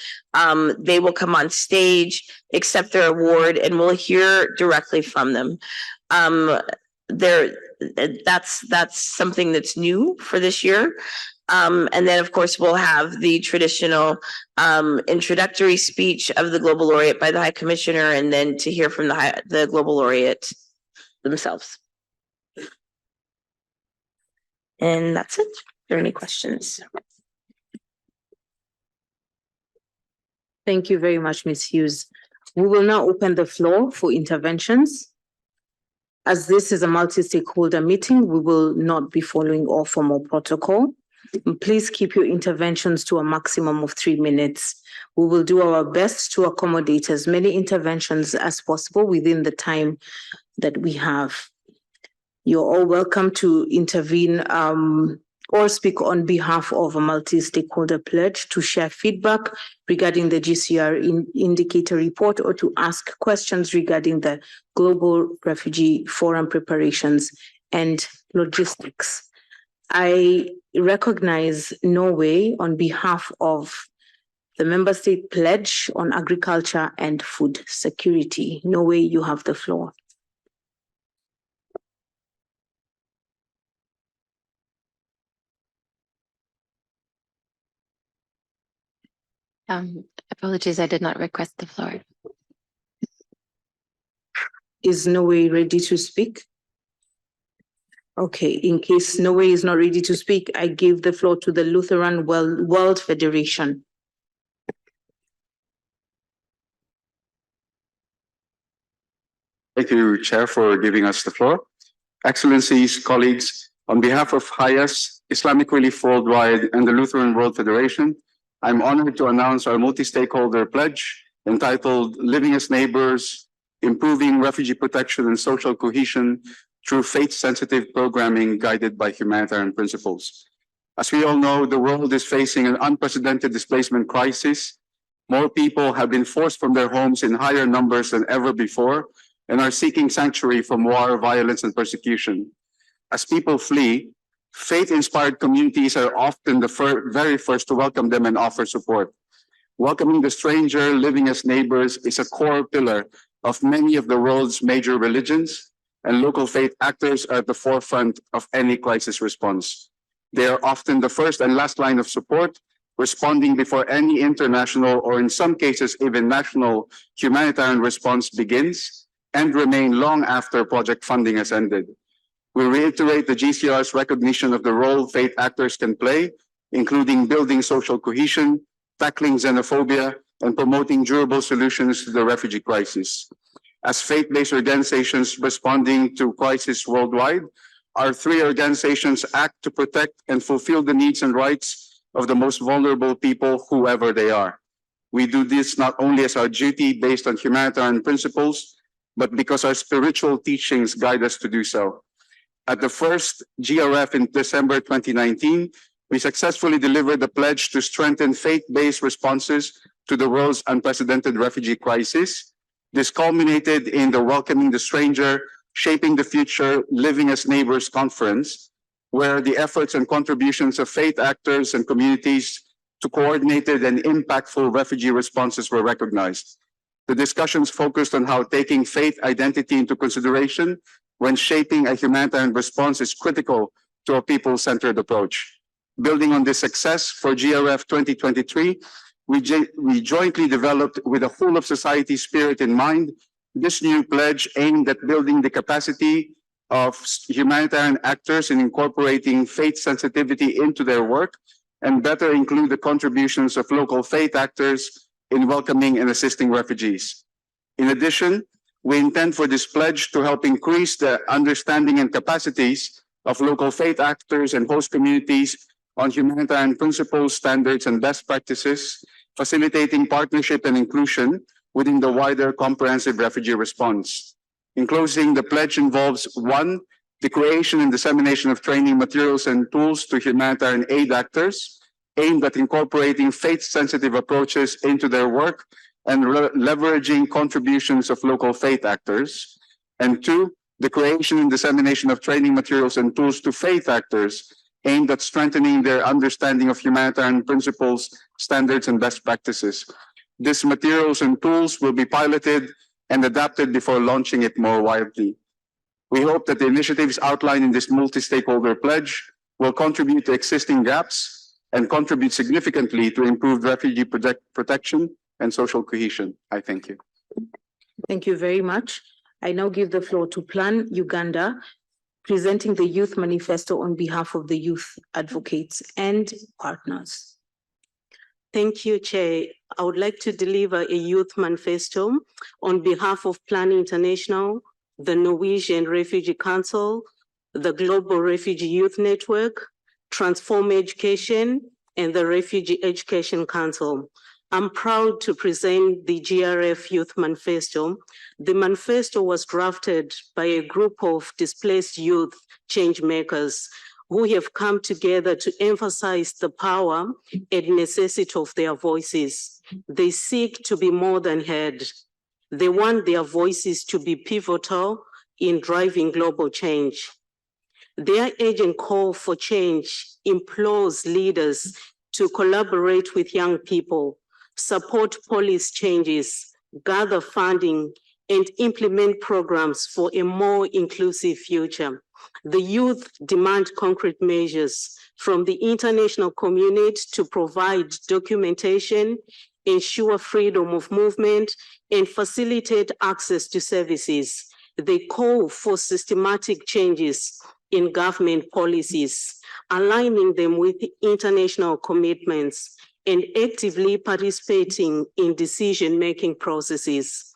They will come on stage, accept their award, and we'll hear directly from them. That's something that's new for this year. And then, of course, we'll have the traditional introductory speech of the Global Laureate by the High Commissioner, and then to hear from the Global Laureate themselves. And that's it. Are there any questions?
Thank you very much, Ms. Hughes. We will now open the floor for interventions. As this is a multi-stakeholder meeting, we will not be following all formal protocol. Please keep your interventions to a maximum of 3 minutes. We will do our best to accommodate as many interventions as possible within the time that we have. You're all welcome to intervene or speak on behalf of a multi-stakeholder pledge, to share feedback regarding the GCR indicator report, or to ask questions regarding the Global Refugee Forum preparations and logistics. I recognize Norway on behalf of the member state pledge on agriculture and food security. Norway, you have the floor.
Apologies, I did not request the floor.
Is Norway ready to speak? Okay, in case Norway is not ready to speak, I give the floor to the Lutheran World Federation.
Thank you, Chair, for giving us the floor. Excellencies, colleagues, on behalf of HIAS, Islamic Relief Worldwide, and the Lutheran World Federation, I'm honored to announce our multi-stakeholder pledge entitled Living as Neighbors, Improving Refugee Protection and Social Cohesion through Faith-Sensitive Programming Guided by Humanitarian Principles. As we all know, the world is facing an unprecedented displacement crisis. More people have been forced from their homes in higher numbers than ever before and are seeking sanctuary from war, violence, and persecution. As people flee, faith-inspired communities are often the very first to welcome them and offer support. Welcoming the stranger, living as neighbors, is a core pillar of many of the world's major religions, and local faith actors are at the forefront of any crisis response. They are often the first and last line of support, responding before any international, or in some cases even national, humanitarian response begins, and remain long after project funding has ended. We reiterate the GCR's recognition of the role faith actors can play, including building social cohesion, tackling xenophobia, and promoting durable solutions to the refugee crisis. As faith-based organizations responding to crisis worldwide, our 3 organizations act to protect and fulfill the needs and rights of the most vulnerable people, whoever they are. We do this not only as our duty based on humanitarian principles, but because our spiritual teachings guide us to do so. At the first GRF in December 2019, we successfully delivered the pledge to strengthen faith-based responses to the world's unprecedented refugee crisis. This culminated in the Welcoming the Stranger, Shaping the Future, Living as Neighbors conference, where the efforts and contributions of faith actors and communities to coordinated and impactful refugee responses were recognized. The discussions focused on how taking faith identity into consideration when shaping a humanitarian response is critical to a people-centered approach. Building on this success for GRF 2023, we jointly developed, with a whole of society spirit in mind, this new pledge aimed at building the capacity of humanitarian actors in incorporating faith sensitivity into their work, and better include the contributions of local faith actors in welcoming and assisting refugees. In addition, we intend for this pledge to help increase the understanding and capacities of local faith actors and host communities on humanitarian principles, standards, and best practices, facilitating partnership and inclusion within the wider comprehensive refugee response. In closing, the pledge involves 1, the creation and dissemination of training materials and tools to humanitarian aid actors, aimed at incorporating faith-sensitive approaches into their work and leveraging contributions of local faith actors. And 2, the creation and dissemination of training materials and tools to faith actors, aimed at strengthening their understanding of humanitarian principles, standards, and best practices. These materials and tools will be piloted and adapted before launching it more widely. We hope that the initiatives outlined in this multi-stakeholder pledge will contribute to existing gaps and contribute significantly to improved refugee protection and social cohesion. I thank you.
Thank you very much. I now give the floor to Plan Uganda, presenting the Youth Manifesto on behalf of the youth advocates and partners.
Thank you, Chair. I would like to deliver a youth manifesto on behalf of Plan International, the Norwegian Refugee Council, the Global Refugee Youth Network, Transform Education, and the Refugee Education Council. I'm proud to present the GRF Youth Manifesto. The manifesto was drafted by a group of displaced youth change makers who have come together to emphasize the power and necessity of their voices. They seek to be more than heard. They want their voices to be pivotal in driving global change. Their urgent call for change implores leaders to collaborate with young people, support policy changes, gather funding, and implement programs for a more inclusive future. The youth demand concrete measures from the international community to provide documentation, ensure freedom of movement, and facilitate access to services. They call for systematic changes in government policies, aligning them with international commitments, and actively participating in decision-making processes.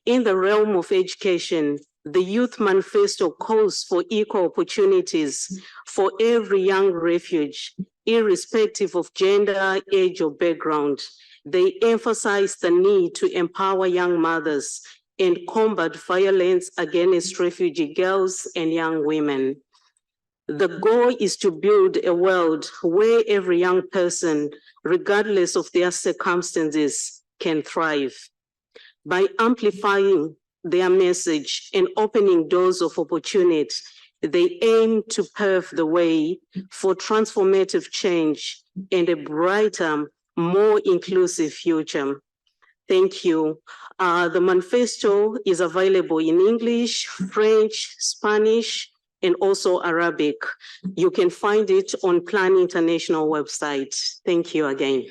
In the realm of education, the Youth Manifesto calls for equal opportunities for every young refugee, irrespective of gender, age, or background. They emphasize the need to empower young mothers and combat violence against refugee girls and young women. The goal is to build a world where every young person, regardless of their circumstances, can thrive. By amplifying their message and opening doors of opportunity, they aim to pave the way for transformative change and a brighter, more inclusive future. Thank you. The manifesto is available in English, French, Spanish, and also Arabic. You can find it on Plan International website. Thank you again.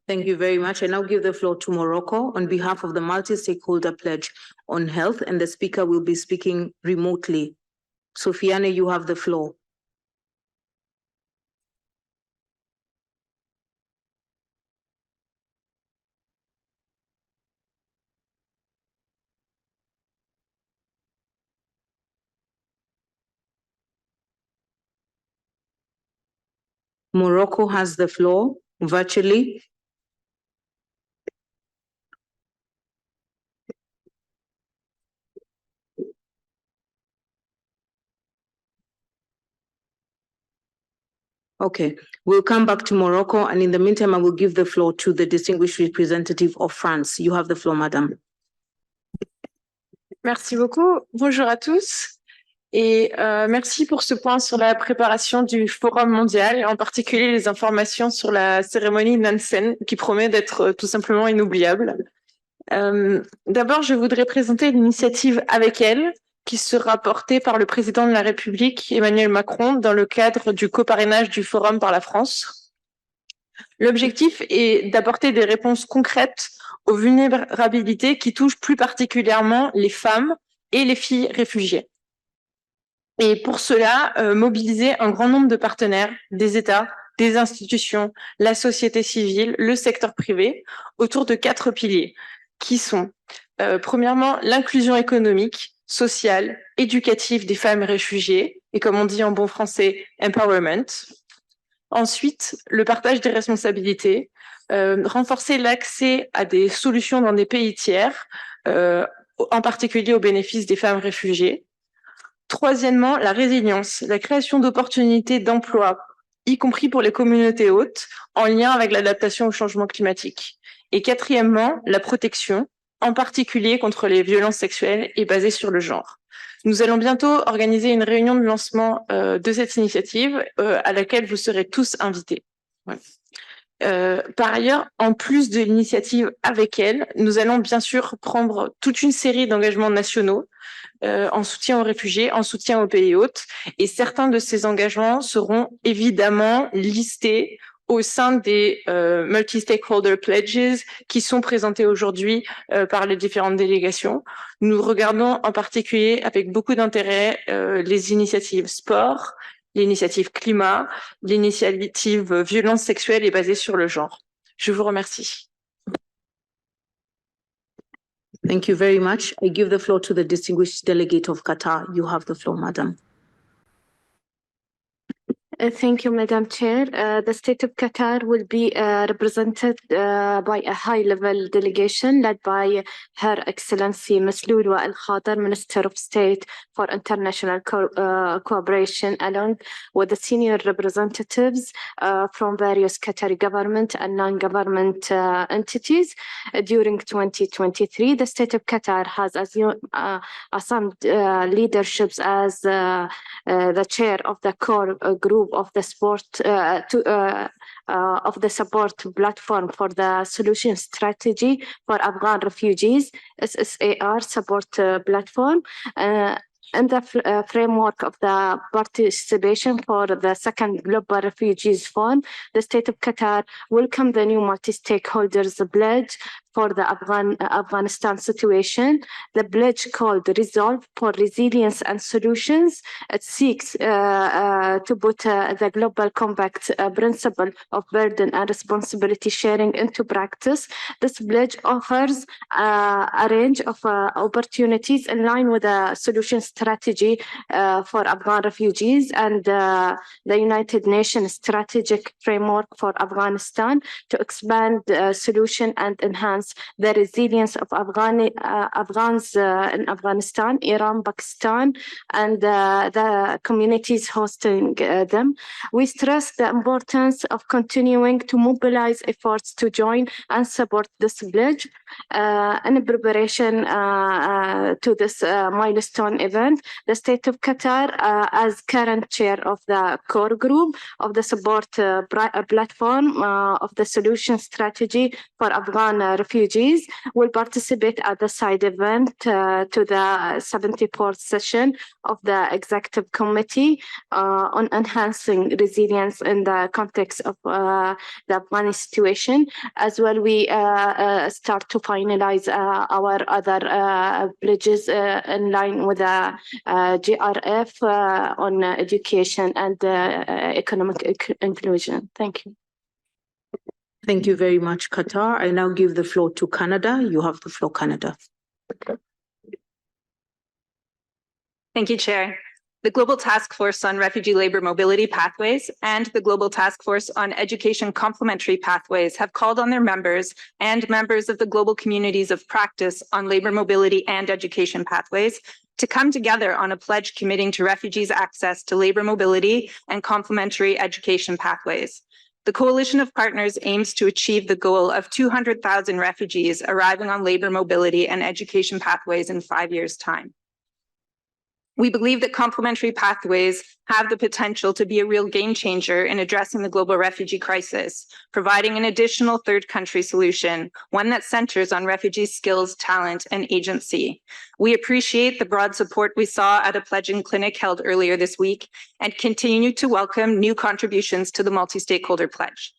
Thank you very much. I now give the floor to Morocco on behalf of the multi-stakeholder pledge on health, and the speaker will be speaking remotely. Sofiane, you have the floor. Morocco has the floor virtually. Okay, we'll come back to Morocco, and in the meantime, I will give the floor to the distinguished representative of France. You have the floor, madam.
Merci beaucoup. Bonjour à tous. Et merci pour ce point sur la préparation du Forum mondial, et en particulier les informations sur la cérémonie Nansen, qui promet d'être tout simplement inoubliable. D'abord, je voudrais présenter l'initiative Avec elle, qui sera portée par le président de la République, Emmanuel Macron, dans le cadre du coparrainage du Forum par la France. L'objectif est d'apporter des réponses concrètes aux vulnérabilités qui touchent plus particulièrement les femmes et les filles réfugiées. Et pour cela, mobiliser un grand nombre de partenaires, des États, des institutions, la société civile, le secteur privé, autour de 4 piliers, qui sont, premièrement, l'inclusion économique, sociale, éducative des femmes réfugiées, et comme on dit en bon français, empowerment. Ensuite, le partage des responsabilités, renforcer l'accès à des solutions dans des pays tiers, en particulier au bénéfice des femmes réfugiées. Troisièmement, la résilience, la création d'opportunités d'emploi, y compris pour les communautés hôtes, en lien avec l'adaptation au changement climatique. Et quatrièmement, la protection, en particulier contre les violences sexuelles et basées sur le genre. Nous allons bientôt organiser une réunion de lancement de cette initiative à laquelle vous serez tous invités. Ouais. Par ailleurs, en plus de l'initiative Avec elle, nous allons bien sûr prendre toute une série d'engagements nationaux en soutien aux réfugiés, en soutien aux pays hôtes, et certains de ces engagements seront évidemment listés au sein des multi-stakeholder pledges qui sont présentés aujourd'hui par les différentes délégations. Nous regardons en particulier avec beaucoup d'intérêt les initiatives sport, l'initiative climat, l'initiative violence sexuelle et basée sur le genre. Je vous remercie.
Thank you very much. I give the floor to the distinguished delegate of Qatar. You have the floor, madam.
Thank you, Madam Chair. The state of Qatar will be represented by a high-level delegation led by Her Excellency Ms. Lulwa Al Khader, Minister of State for International Cooperation, along with the senior representatives from various Qatari government and non-government entities. During 2023, the state of Qatar has assumed leaderships as the chair of the core group of the support platform for the solution strategy for Afghan refugees, SSAR support platform. In the framework of the participation for the second Global Refugees Fund, the state of Qatar welcomed the new multi-stakeholders pledge for the Afghanistan situation. The pledge called Resolve for Resilience and Solutions. It seeks to put the Global Compact principle of burden and responsibility sharing into practice. This pledge offers a range of opportunities in line with the solution strategy for Afghan refugees and the United Nations strategic framework for Afghanistan to expand solution and enhance the resilience of Afghans in Afghanistan, Iran, Pakistan, and the communities hosting them. We stress the importance of continuing to mobilize efforts to join and support this pledge. In preparation to this milestone event, the state of Qatar, as current chair of the core group of the support platform of the solution strategy for Afghan refugees, will participate at the side event to the 74th session of the Executive Committee on enhancing resilience in the context of the Afghan situation. As well, we start to finalize our other pledges in line with the GRF on education and economic inclusion. Thank you.
Thank you very much, Qatar. I now give the floor to Canada. You have the floor, Canada.
Thank you, Chair. The Global Task Force on Refugee Labour Mobility Pathways and the Global Task Force on Education Complementary Pathways have called on their members and members of the global communities of practice on labour mobility and education pathways to come together on a pledge committing to refugees' access to labour mobility and complementary education pathways. The coalition of partners aims to achieve the goal of 200,000 refugees arriving on labour mobility and education pathways in 5 years' time. We believe that complementary pathways have the potential to be a real game changer in addressing the global refugee crisis, providing an additional third country solution, one that centers on refugee skills, talent, and agency. We appreciate the broad support we saw at a pledging clinic held earlier this week and continue to welcome new contributions to the multi-stakeholder pledge.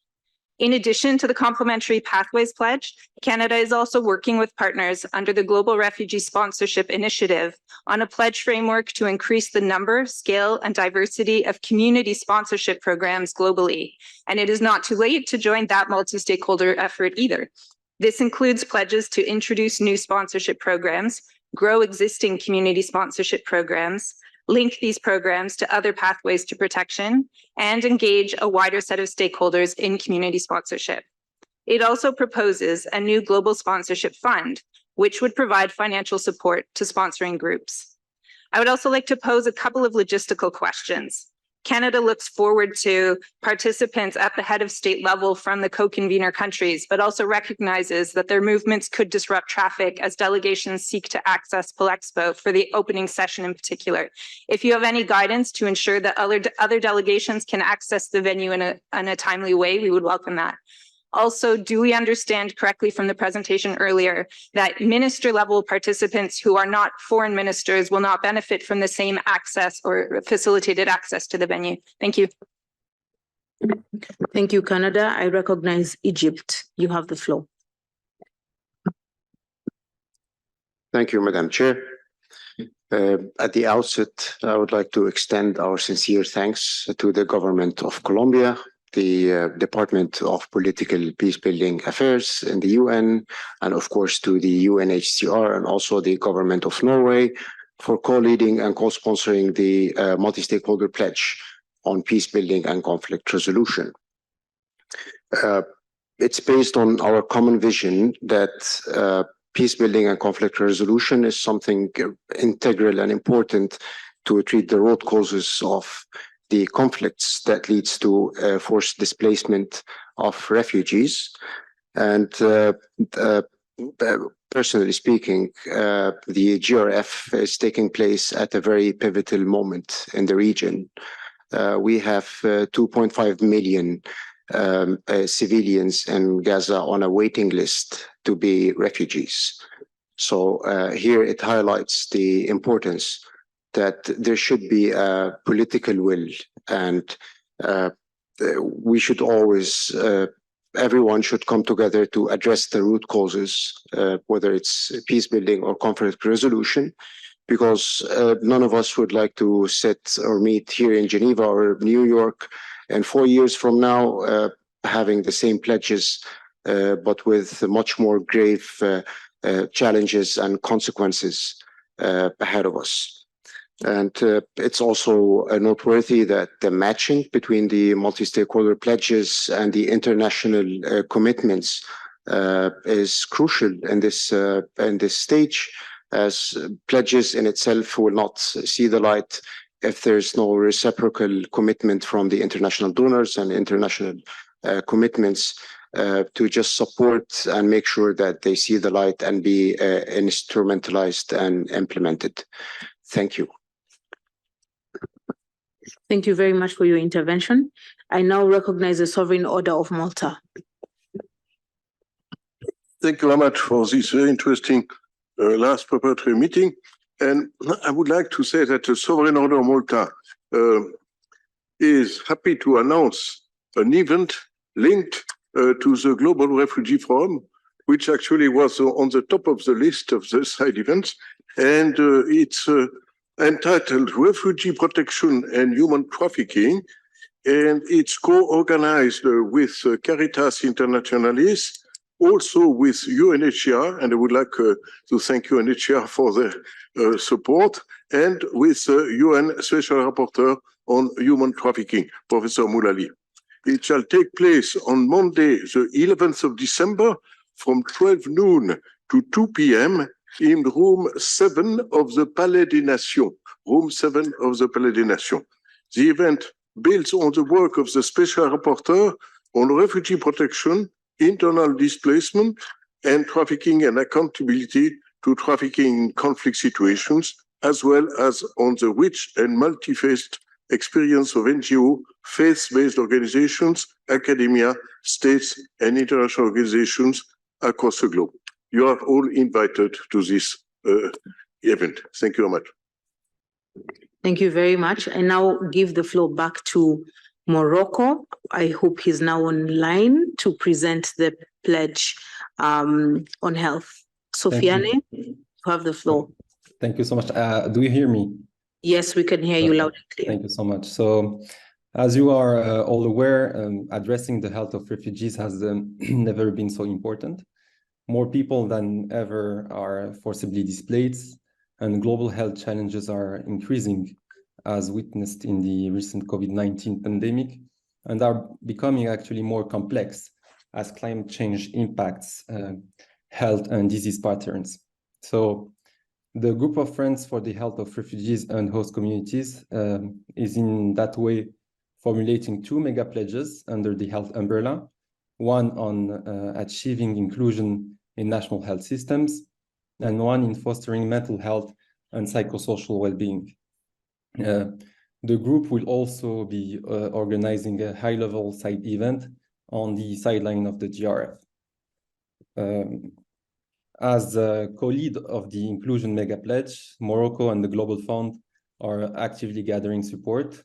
In addition to the Complementary Pathways Pledge, Canada is also working with partners under the Global Refugee Sponsorship Initiative on a pledge framework to increase the number, scale, and diversity of community sponsorship programs globally. And it is not too late to join that multi-stakeholder effort either. This includes pledges to introduce new sponsorship programs, grow existing community sponsorship programs, link these programs to other pathways to protection, and engage a wider set of stakeholders in community sponsorship. It also proposes a new global sponsorship fund, which would provide financial support to sponsoring groups. I would also like to pose a couple of logistical questions. Canada looks forward to participants at the head of state level from the co-convener countries, but also recognizes that their movements could disrupt traffic as delegations seek to access Palexpo for the opening session in particular. If you have any guidance to ensure that other delegations can access the venue in a timely way, we would welcome that. Also, do we understand correctly from the presentation earlier that minister level participants who are not foreign ministers will not benefit from the same access or facilitated access to the venue? Thank you.
Thank you, Canada. I recognize Egypt. You have the floor.
Thank you, Madam Chair. At the outset, I would like to extend our sincere thanks to the government of Colombia, the Department of Political Peacebuilding Affairs in the UN, and of course to the UNHCR and also the government of Norway for co-leading and co-sponsoring the multi-stakeholder pledge on peacebuilding and conflict resolution. It's based on our common vision that peacebuilding and conflict resolution is something integral and important to treat the root causes of the conflicts that leads to forced displacement of refugees. And personally speaking, the GRF is taking place at a very pivotal moment in the region. We have 2.5 million civilians in Gaza on a waiting list to be refugees. So here it highlights the importance that there should be a political will, and we should always, everyone should come together to address the root causes, whether it's peace building or conflict resolution, because none of us would like to sit or meet here in Geneva or New York and 4 years from now having the same pledges, but with much more grave challenges and consequences ahead of us. And it's also noteworthy that the matching between the multi-stakeholder pledges and the international commitments is crucial in this stage, as pledges in itself will not see the light if there's no reciprocal commitment from the international donors and international commitments to just support and make sure that they see the light and be instrumentalized and implemented. Thank you.
Thank you very much for your intervention. I now recognize the Sovereign Order of Malta.
Thank you very much for this very interesting last preparatory meeting. And I would like to say that the Sovereign Order of Malta is happy to announce an event linked to the Global Refugee Forum, which actually was on the top of the list of the side events. And it's entitled Refugee Protection and Human Trafficking. And it's co-organized with Caritas Internationalis, also with UNHCR, and I would like to thank UNHCR for their support, and with UN Special Rapporteur on Human Trafficking, Professor Moulali. It shall take place on Monday, the 11th of December, from 12 noon to 2 p.m. in room 7 of the Palais des Nations. Room 7 of the Palais des Nations. The event builds on the work of the Special Rapporteur on refugee protection, internal displacement, and trafficking and accountability to trafficking in conflict situations, as well as on the rich and multi-faced experience of NGO, faith-based organizations, academia, states, and international organizations across the globe. You are all invited to this event. Thank you very much.
Thank you very much. I now give the floor back to Morocco. I hope he's now online to present the pledge on health. Sofiane, you have the floor.
Thank you so much. Do you hear me?
Yes, we can hear you loud and clear.
Thank you so much. So, as you are all aware, addressing the health of refugees has never been so important. More people than ever are forcibly displaced, and global health challenges are increasing, as witnessed in the recent COVID-19 pandemic, and are becoming actually more complex as climate change impacts health and disease patterns. So the Group of Friends for the Health of Refugees and Host Communities is in that way formulating 2 mega pledges under the health umbrella, one on achieving inclusion in national health systems, and one in fostering mental health and psychosocial well-being. The group will also be organizing a high-level side event on the sideline of the GRF. As a co-lead of the Inclusion Mega Pledge, Morocco and the Global Fund are actively gathering support.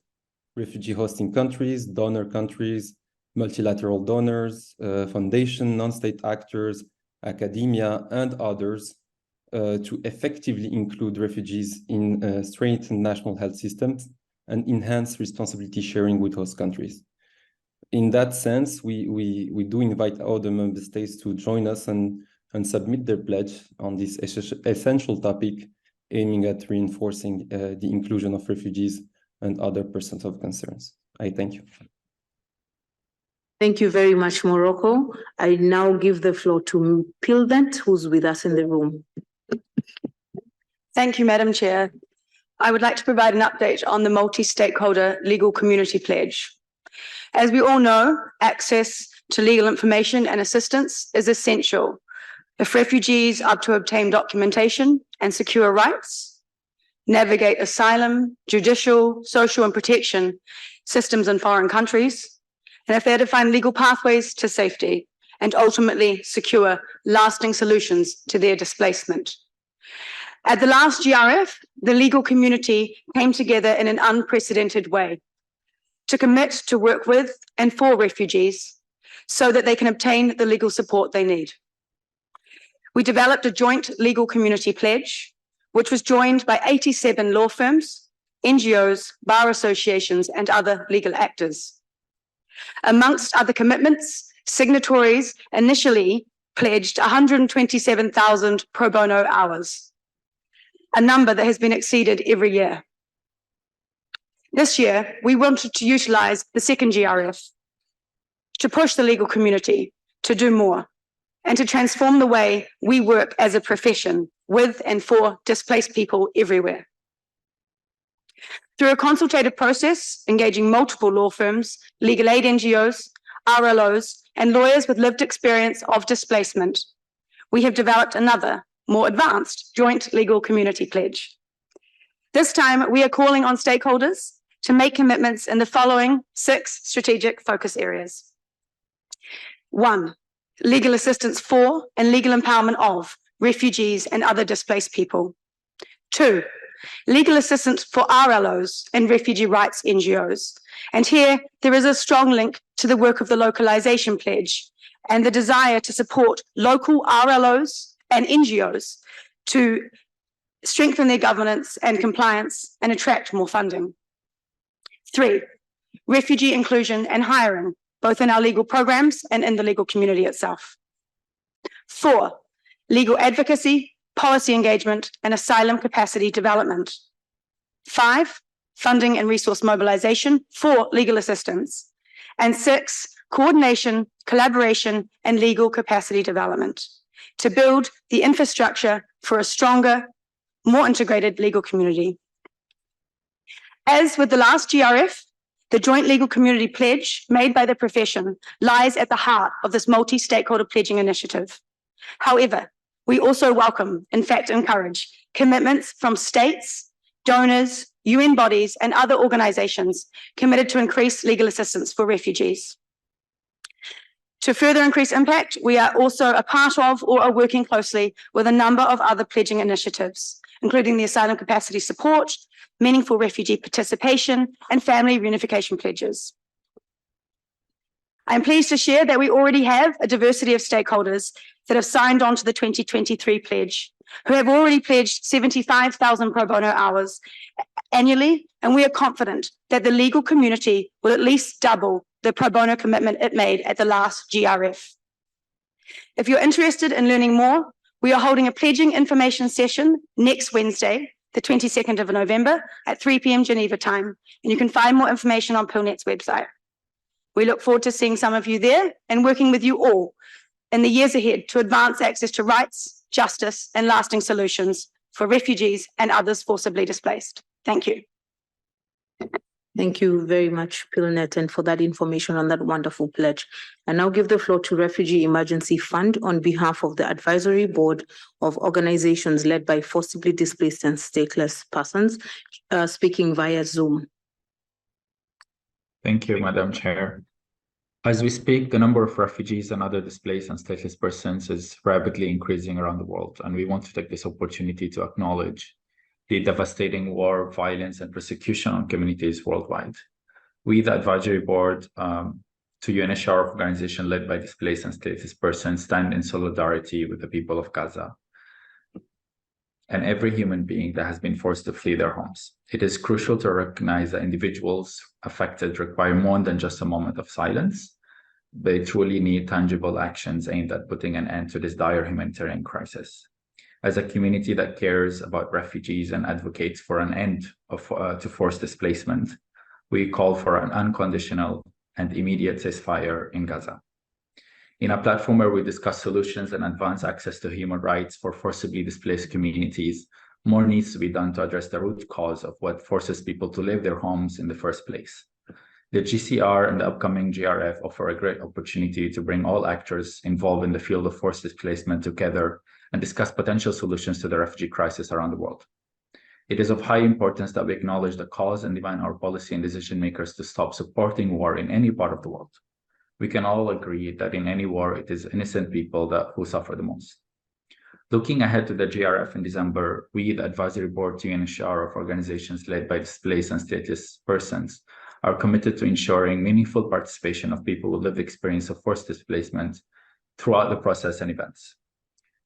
Refugee hosting countries, donor countries, multilateral donors, foundation, non-state actors, academia, and others to effectively include refugees in strengthened national health systems and enhance responsibility sharing with host countries. in that sense, we do invite other member states to join us and submit their pledge on this essential topic, aiming at reinforcing the inclusion of refugees and other persons of concerns. I thank you.
Thank you very much, Morocco. I now give the floor to Pilnet, who's with us in the room.
Thank you, Madam Chair. I would like to provide an update on the multi-stakeholder legal community pledge. As we all know, access to legal information and assistance is essential if refugees are to obtain documentation and secure rights, navigate asylum, judicial, social and protection systems in foreign countries, and if they're to find legal pathways to safety and ultimately secure lasting solutions to their displacement. At the last GRF, the legal community came together in an unprecedented way to commit to work with and for refugees so that they can obtain the legal support they need. We developed a joint legal community pledge, which was joined by 87 law firms, NGOs, bar associations, and other legal actors. Amongst other commitments, signatories initially pledged 127,000 pro bono hours, a number that has been exceeded every year. This year, we wanted to utilize the second GRF to push the legal community to do more and to transform the way we work as a profession with and for displaced people everywhere. Through a consultative process, engaging multiple law firms, legal aid NGOs, RLOs, and lawyers with lived experience of displacement, we have developed another, more advanced, joint legal community pledge. This time, we are calling on stakeholders to make commitments in the following 6 strategic focus areas. 1, legal assistance for and legal empowerment of refugees and other displaced people. 2, legal assistance for RLOs and refugee rights NGOs. And here, there is a strong link to the work of the localization pledge and the desire to support local RLOs and NGOs to strengthen their governance and compliance and attract more funding. 3, refugee inclusion and hiring, both in our legal programs and in the legal community itself. 4, legal advocacy, policy engagement, and asylum capacity development. 5, funding and resource mobilization for legal assistance. And 6, coordination, collaboration, and legal capacity development to build the infrastructure for a stronger, more integrated legal community. As with the last GRF, the joint legal community pledge made by the profession lies at the heart of this multi-stakeholder pledging initiative. However, we also welcome, in fact encourage, commitments from states, donors, UN bodies, and other organizations committed to increase legal assistance for refugees. To further increase impact, we are also a part of or are working closely with a number of other pledging initiatives, including the asylum capacity support, meaningful refugee participation, and family reunification pledges. I'm pleased to share that we already have a diversity of stakeholders that have signed on to the 2023 pledge, who have already pledged 75,000 pro bono hours annually, and we are confident that the legal community will at least double the pro bono commitment it made at the last GRF. If you're interested in learning more, we are holding a pledging information session next Wednesday, the 22nd of November at 3 p.m. Geneva time, and you can find more information on Pilnet's website. We look forward to seeing some of you there and working with you all in the years ahead to advance access to rights, justice, and lasting solutions for refugees and others forcibly displaced. Thank you.
Thank you very much, Pilnet, and for that information on that wonderful pledge. I now give the floor to Refugee Emergency Fund on behalf of the Advisory Board of organizations led by forcibly displaced and stateless persons, speaking via Zoom.
Thank you, Madam Chair. As we speak, the number of refugees and other displaced and stateless persons is rapidly increasing around the world, and we want to take this opportunity to acknowledge the devastating war, violence, and persecution on communities worldwide. We, the Advisory Board to UNHCR organization led by displaced and stateless persons, stand in solidarity with the people of Gaza. and every human being that has been forced to flee their homes. It is crucial to recognize that individuals affected require more than just a moment of silence. They truly need tangible actions aimed at putting an end to this dire humanitarian crisis. As a community that cares about refugees and advocates for an end to forced displacement, we call for an unconditional and immediate ceasefire in Gaza. In a platform where we discuss solutions and advance access to human rights for forcibly displaced communities, more needs to be done to address the root cause of what forces people to leave their homes in the first place. The GCR and the upcoming GRF offer a great opportunity to bring all actors involved in the field of forced displacement together and discuss potential solutions to the refugee crisis around the world. It is of high importance that we acknowledge the cause and demand our policy and decision makers to stop supporting war in any part of the world. We can all agree that in any war, it is innocent people who suffer the most. Looking ahead to the GRF in December, we, the Advisory Board to UNHCR of organizations led by displaced and stateless persons, are committed to ensuring meaningful participation of people with lived experience of forced displacement throughout the process and events.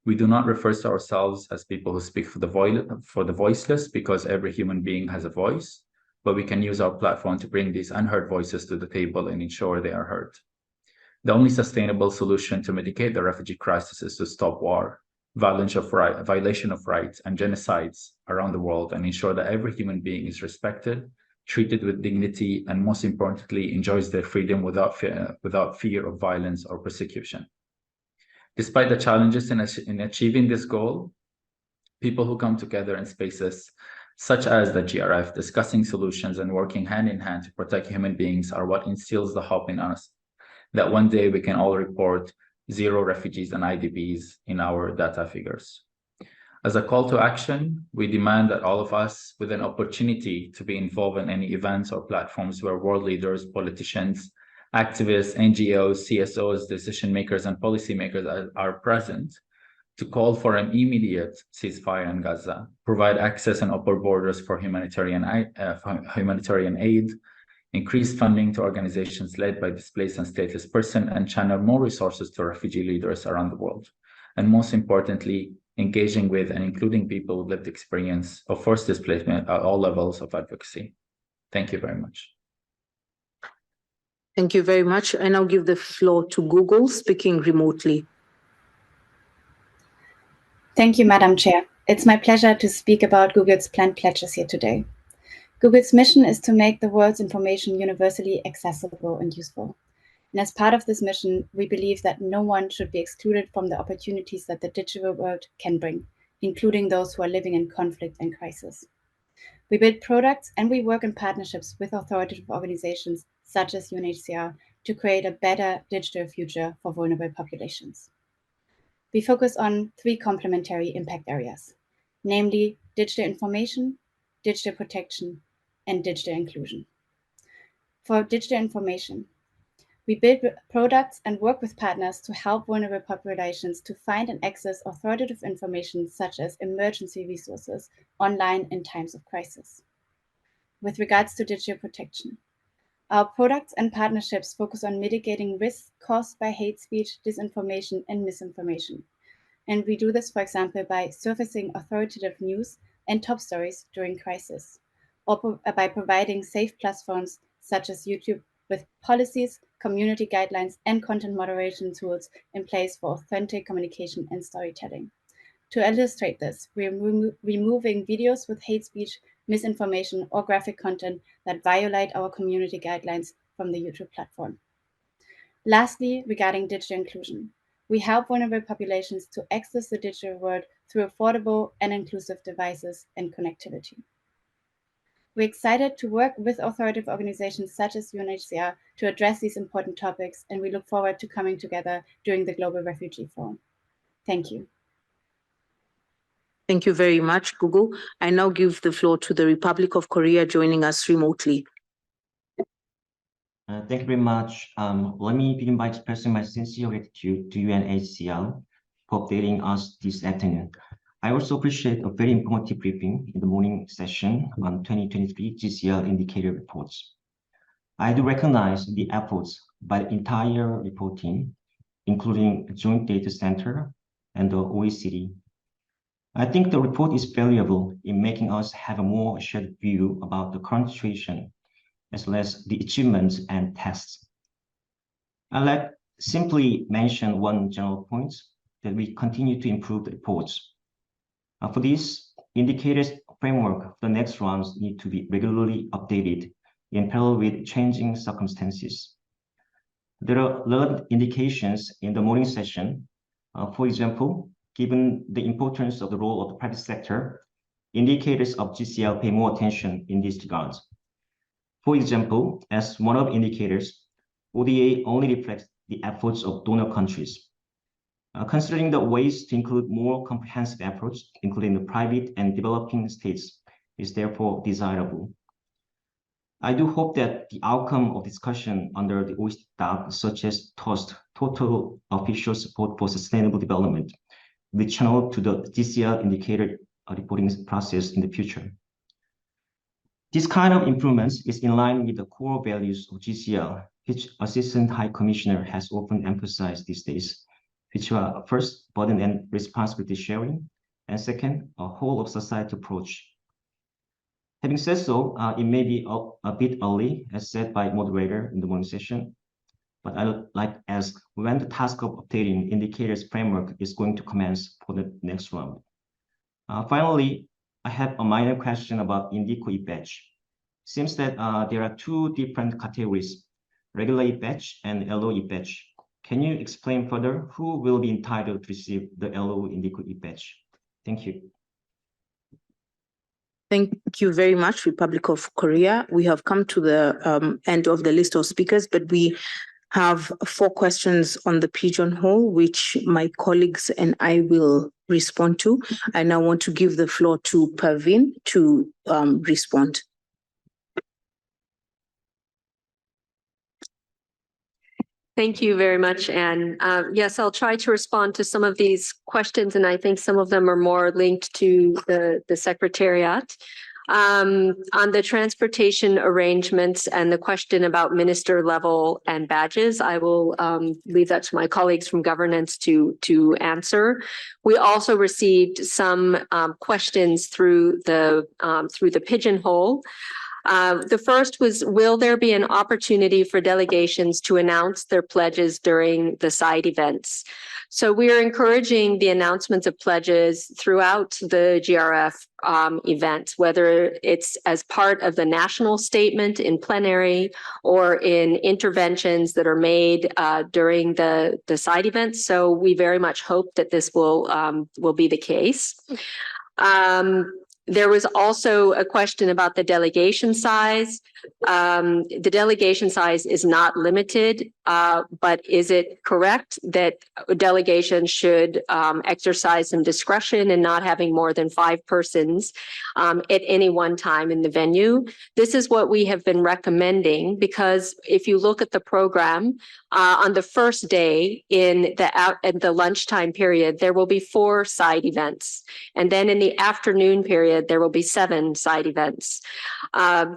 We do not refer to ourselves as people who speak for the voiceless, because every human being has a voice, but we can use our platform to bring these unheard voices to the table and ensure they are heard. The only sustainable solution to mitigate the refugee crisis is to stop war, violation of rights, and genocides around the world, and ensure that every human being is respected, treated with dignity, and most importantly, enjoys their freedom without fear of violence or persecution. Despite the challenges in achieving this goal, people who come together in spaces such as the GRF, discussing solutions and working hand in hand to protect human beings, are what instills the hope in us that one day we can all report 0 refugees and IDPs in our data figures. As a call to action, we demand that all of us with an opportunity to be involved in any events or platforms where world leaders, politicians, activists, NGOs, CSOs, decision makers, and policymakers are present, to call for an immediate ceasefire in Gaza, provide access and open borders for humanitarian aid, increase funding to organizations led by displaced and stateless persons, and channel more resources to refugee leaders around the world. And most importantly, engaging with and including people with lived experience of forced displacement at all levels of advocacy. Thank you very much.
Thank you very much. I now give the floor to Google, speaking remotely.
Thank you, Madam Chair. It's my pleasure to speak about Google's planned pledges here today. Google's mission is to make the world's information universally accessible and useful. And as part of this mission, we believe that no one should be excluded from the opportunities that the digital world can bring, including those who are living in conflict and crisis. We build products and we work in partnerships with authoritative organizations such as UNHCR to create a better digital future for vulnerable populations. We focus on 3 complementary impact areas, namely digital information, digital protection, and digital inclusion. For digital information, we build products and work with partners to help vulnerable populations to find and access authoritative information such as emergency resources online in times of crisis. With regards to digital protection, our products and partnerships focus on mitigating risks caused by hate speech, disinformation, and misinformation. And we do this, for example, by surfacing authoritative news and top stories during crisis, or by providing safe platforms such as YouTube with policies, community guidelines, and content moderation tools in place for authentic communication and storytelling. To illustrate this, we are removing videos with hate speech, misinformation, or graphic content that violate our community guidelines from the YouTube platform. Lastly, regarding digital inclusion, we help vulnerable populations to access the digital world through affordable and inclusive devices and connectivity. We're excited to work with authoritative organizations such as UNHCR to address these important topics, and we look forward to coming together during the Global Refugee Forum. Thank you.
Thank you very much, Google. I now give the floor to the Republic of Korea joining us remotely.
Thank you very much. Let me begin by expressing my sincere gratitude to UNHCR for updating us this afternoon. I also appreciate a very informative briefing in the morning session on 2023 GCR indicator reports. I do recognize the efforts by the entire report team, including Joint Data Center and the OECD, I think the report is valuable in making us have a more shared view about the current situation, as well as the achievements and tasks. I'd like simply mention one general point, that we continue to improve the reports. For this, indicators framework of the next rounds need to be regularly updated in parallel with changing circumstances. There are relevant indications in the morning session. For example, given the importance of the role of the private sector, indicators of GCR pay more attention in these regards. For example, as one of the indicators, ODA only reflects the efforts of donor countries. Considering the ways to include more comprehensive approach, including the private and developing states, is therefore desirable. I do hope that the outcome of discussion under the OECD DAC, such as TOST, Total Official Support for Sustainable Development, will be channeled to the GCR indicator reporting process in the future. This kind of improvements is in line with the core values of GCR, which Assistant High Commissioner has often emphasized these days, which are first, burden and responsibility sharing, and second, a whole of society approach. Having said so, it may be a bit early, as said by moderator in the morning session, but I would like to ask when the task of updating indicators framework is going to commence for the next round. Finally, I have a minor question about Indico e-badge. Seems that there are two different categories, regular e-badge and LO e-badge. Can you explain further who will be entitled to receive the LO Indico e-badge? Thank you.
Thank you very much, Republic of Korea. We have come to the end of the list of speakers, but we have 4 questions on the pigeonhole, which my colleagues and I will respond to. I now want to give the floor to Parveen to respond.
Thank you very much, Anne. Yes, I'll try to respond to some of these questions, and I think some of them are more linked to the Secretariat. On the transportation arrangements and the question about minister level and badges, I will leave that to my colleagues from governance to answer. We also received some questions through the pigeonhole. The first was, will there be an opportunity for delegations to announce their pledges during the side events? So we are encouraging the announcements of pledges throughout the GRF event, whether it's as part of the national statement in plenary or in interventions that are made during the side events. So we very much hope that this will be the case. There was also a question about the delegation size. The delegation size is not limited, but is it correct that delegations should exercise some discretion in not having more than 5 persons at any one time in the venue? This is what we have been recommending, because if you look at the program, on the first day in the lunchtime period, there will be 4 side events. And then in the afternoon period, there will be 7 side events.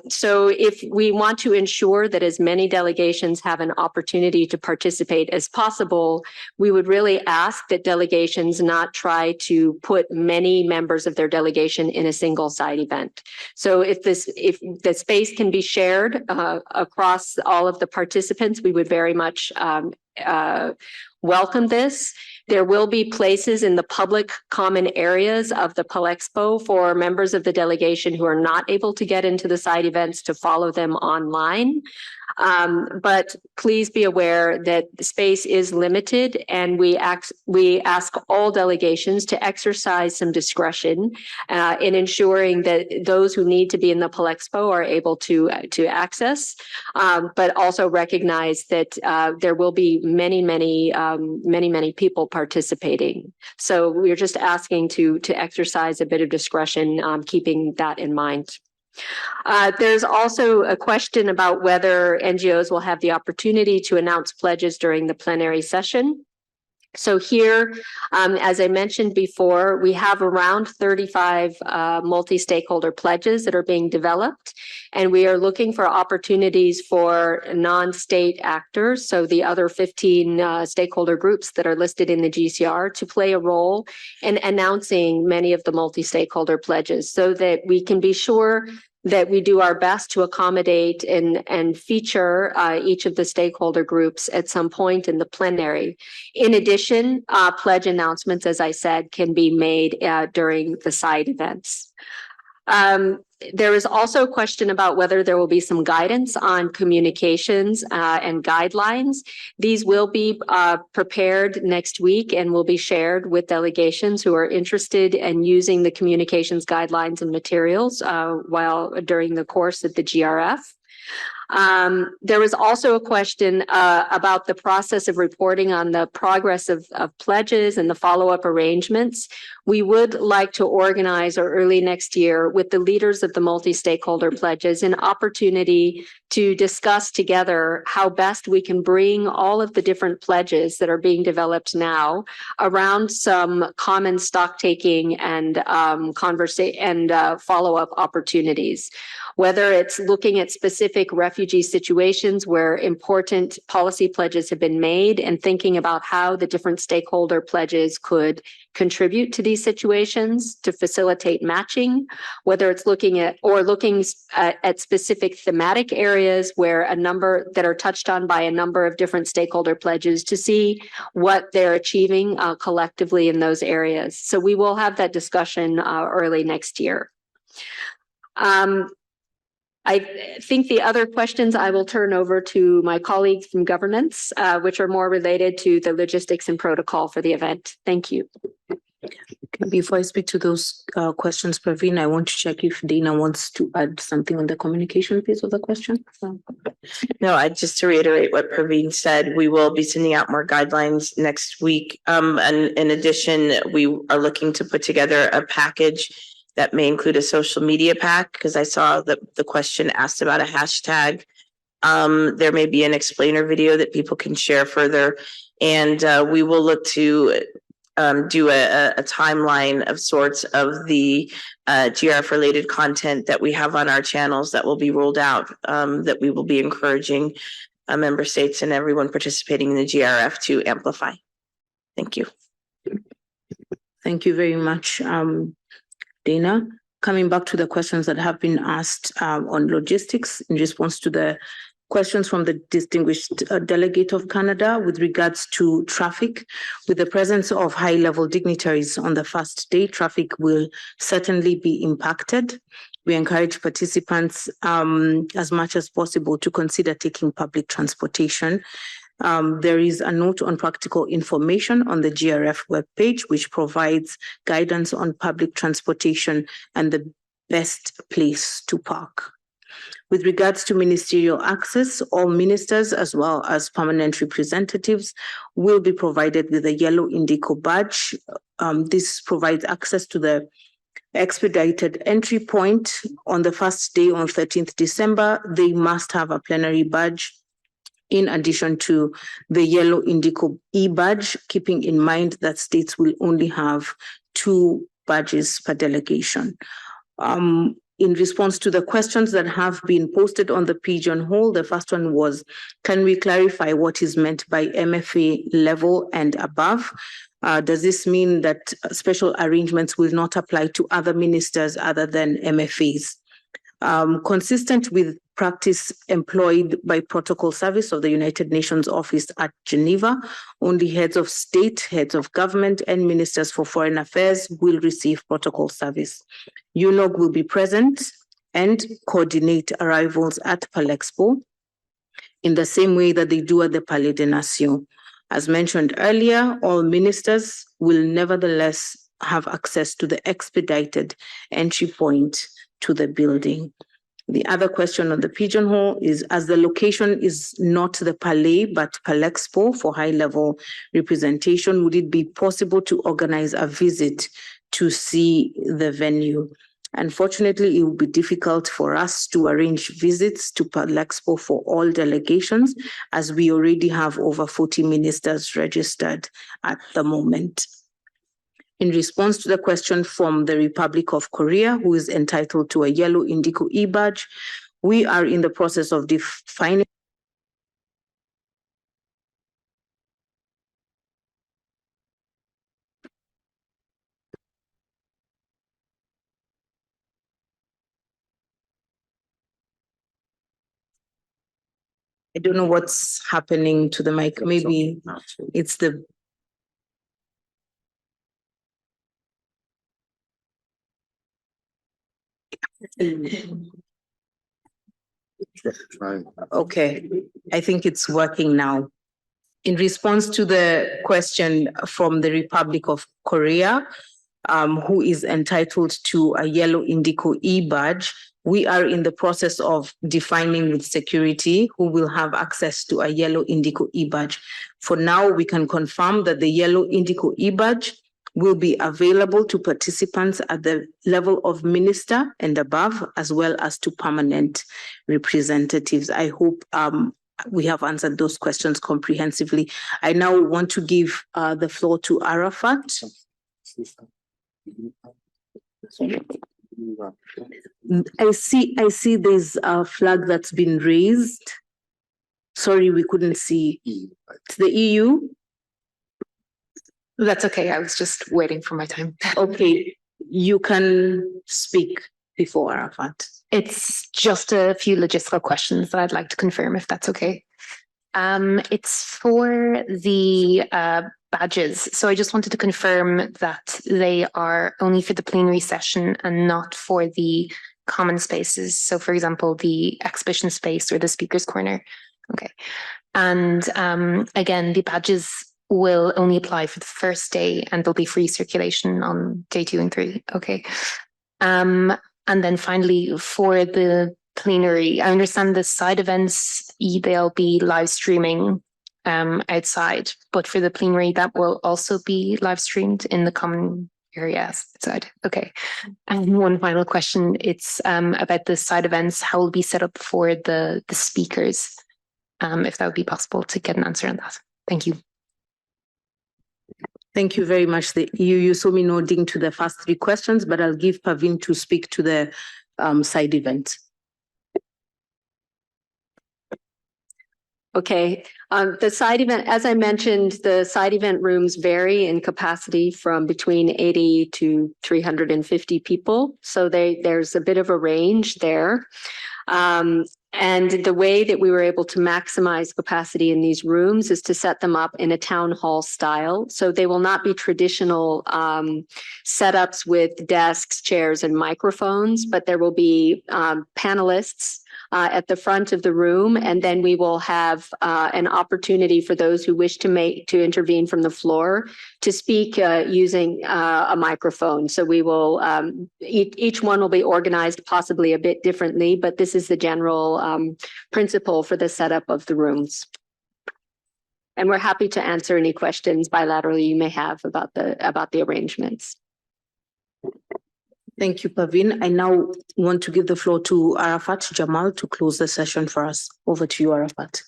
So if we want to ensure that as many delegations have an opportunity to participate as possible, we would really ask that delegations not try to put many members of their delegation in a single side event. So if the space can be shared across all of the participants, we would very much welcome this. There will be places in the public common areas of the Palexpo for members of the delegation who are not able to get into the side events to follow them online. But please be aware that the space is limited, and we ask all delegations to exercise some discretion in ensuring that those who need to be in the Palexpo are able to access, but also recognize that there will be many people participating. So we're just asking to exercise a bit of discretion, keeping that in mind. There's also a question about whether NGOs will have the opportunity to announce pledges during the plenary session. So here, as I mentioned before, we have around 35 multi-stakeholder pledges that are being developed, and we are looking for opportunities for non-state actors, so the other 15 stakeholder groups that are listed in the GCR, to play a role in announcing many of the multi-stakeholder pledges so that we can be sure that we do our best to accommodate and feature each of the stakeholder groups at some point in the plenary. In addition, pledge announcements, as I said, can be made during the side events. There is also a question about whether there will be some guidance on communications and guidelines. These will be prepared next week and will be shared with delegations who are interested in using the communications guidelines and materials during the course of the GRF. There was also a question about the process of reporting on the progress of pledges and the follow-up arrangements. We would like to organize early next year with the leaders of the multi-stakeholder pledges an opportunity to discuss together how best we can bring all of the different pledges that are being developed now around some common stock-taking and follow-up opportunities. Whether it's looking at specific refugee situations where important policy pledges have been made and thinking about how the different stakeholder pledges could contribute to these situations to facilitate matching, whether it's looking at specific thematic areas where a number that are touched on by a number of different stakeholder pledges to see what they're achieving collectively in those areas. So we will have that discussion early next year. I think the other questions I will turn over to my colleagues from governance, which are more related to the logistics and protocol for the event. Thank you.
Before I speak to those questions, Praveen, I want to check if Dana wants to add something on the communication piece of the question.
No, just to reiterate what Praveen said, we will be sending out more guidelines next week. And in addition, we are looking to put together a package that may include a social media pack, because I saw the question asked about a hashtag. There may be an explainer video that people can share further. And we will look to do a timeline of sorts of the GRF related content that we have on our channels that will be rolled out, that we will be encouraging member states and everyone participating in the GRF to amplify. Thank you.
Thank you very much, Dana. Coming back to the questions that have been asked on logistics in response to the questions from the distinguished delegate of Canada with regards to traffic. With the presence of high-level dignitaries on the first day, traffic will certainly be impacted. We encourage participants as much as possible to consider taking public transportation. There is a note on practical information on the GRF webpage, which provides guidance on public transportation and the best place to park. With regards to ministerial access, all ministers as well as permanent representatives will be provided with a yellow Indigo badge. This provides access to the expedited entry point. On the first day on 13th December, they must have a plenary badge in addition to the yellow Indigo e-badge, keeping in mind that states will only have 2 badges per delegation. In response to the questions that have been posted on the pigeonhole, the first one was, can we clarify what is meant by MFA level and above? Does this mean that special arrangements will not apply to other ministers other than MFAs? Consistent with practice employed by Protocol Service of the United Nations Office at Geneva, only heads of state, heads of government, and ministers for foreign affairs will receive protocol service. UNOG will be present and coordinate arrivals at Palexpo in the same way that they do at the Palais des Nations. As mentioned earlier, all ministers will nevertheless have access to the expedited entry point to the building. The other question on the pigeonhole is, as the location is not the Palais, but Palexpo for high-level representation, would it be possible to organize a visit to see the venue? Unfortunately, it will be difficult for us to arrange visits to Palexpo for all delegations, as we already have over 40 ministers registered at the moment. In response to the question from the Republic of Korea, who is entitled to a yellow Indigo e-badge, we are in the process of defining I don't know what's happening to the mic. Maybe it's the okay. I think it's working now. In response to the question from the Republic of Korea, who is entitled to a yellow Indigo e-badge, we are in the process of defining with security who will have access to a yellow Indigo e-badge. For now, we can confirm that the yellow Indigo e-badge will be available to participants at the level of minister and above, as well as to permanent representatives. I hope we have answered those questions comprehensively. I now want to give the floor to Arafat. I see there's a flag that's been raised. Sorry, we couldn't see. It's the EU.
That's okay. I was just waiting for my time.
Okay, you can speak before Arafat.
It's just a few logistical questions that I'd like to confirm, if that's okay. It's for the badges. So I just wanted to confirm that they are only for the plenary session and not for the common spaces. So for example, the exhibition space or the speaker's corner. Okay. And again, the badges will only apply for the first day and there'll be free circulation on day 2 and 3. Okay. And then finally, for the plenary, I understand the side events, they'll be live streaming outside, but for the plenary, that will also be live streamed in the common area outside. Okay. And one final question, it's about the side events, how will be set up for the speakers, if that would be possible to get an answer on that. Thank you.
Thank you very much. You saw me nodding to the first 3 questions, but I'll give Pavin to speak to the side event.
Okay, the side event, as I mentioned, the side event rooms vary in capacity from between 80 to 350 people. So there's a bit of a range there. And the way that we were able to maximize capacity in these rooms is to set them up in a town hall style. So they will not be traditional setups with desks, chairs, and microphones, but there will be panelists at the front of the room, and then we will have an opportunity for those who wish to intervene from the floor to speak using a microphone. So we will each one will be organized possibly a bit differently, but this is the general principle for the setup of the rooms. And we're happy to answer any questions bilaterally you may have about the arrangements.
Thank you, Pavin. I now want to give the floor to Arafat Jamal to close the session for us. Over to you, Arafat.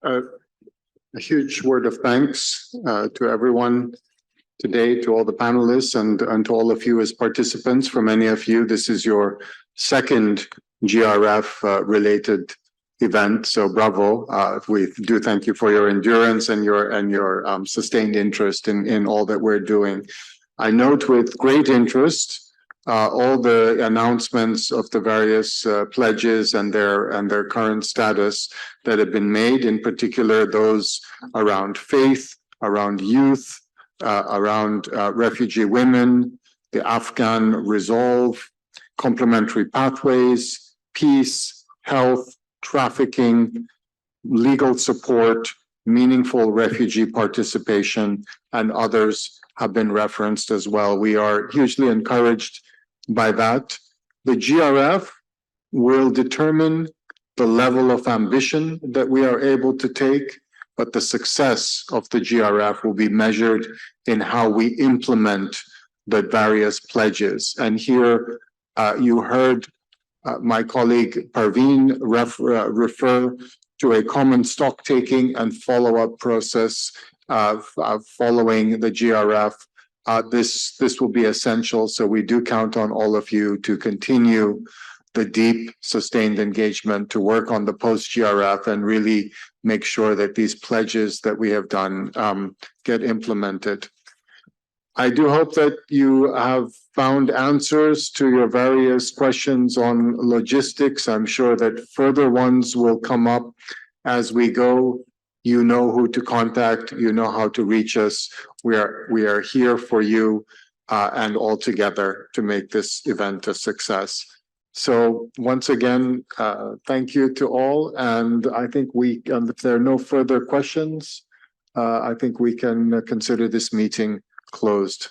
A huge word of thanks to everyone today, to all the panelists and to all of you as participants. For many of you, this is your second GRF related event. So bravo. We do thank you for your endurance and your sustained interest in all that we're doing. I note with great interest all the announcements of the various pledges and their current status that have been made, in particular those around faith, around youth, around refugee women, the Afghan resolve, complementary pathways, peace, health, trafficking, legal support, meaningful refugee participation, and others have been referenced as well. We are hugely encouraged by that. The GRF will determine the level of ambition that we are able to take but the success of the GRF will be measured in how we implement the various pledges. And here you heard my colleague Parveen refer to a common stock taking and follow-up process following the GRF. This will be essential. So we do count on all of you to continue the deep, sustained engagement to work on the post-GRF and really make sure that these pledges that we have done get implemented. I do hope that you have found answers to your various questions on logistics. I'm sure that further ones will come up as we go. You know who to contact, you know how to reach us. We are here for you and all together to make this event a success. So once again, thank you to all. And I think if there are no further questions, I think we can consider this meeting closed.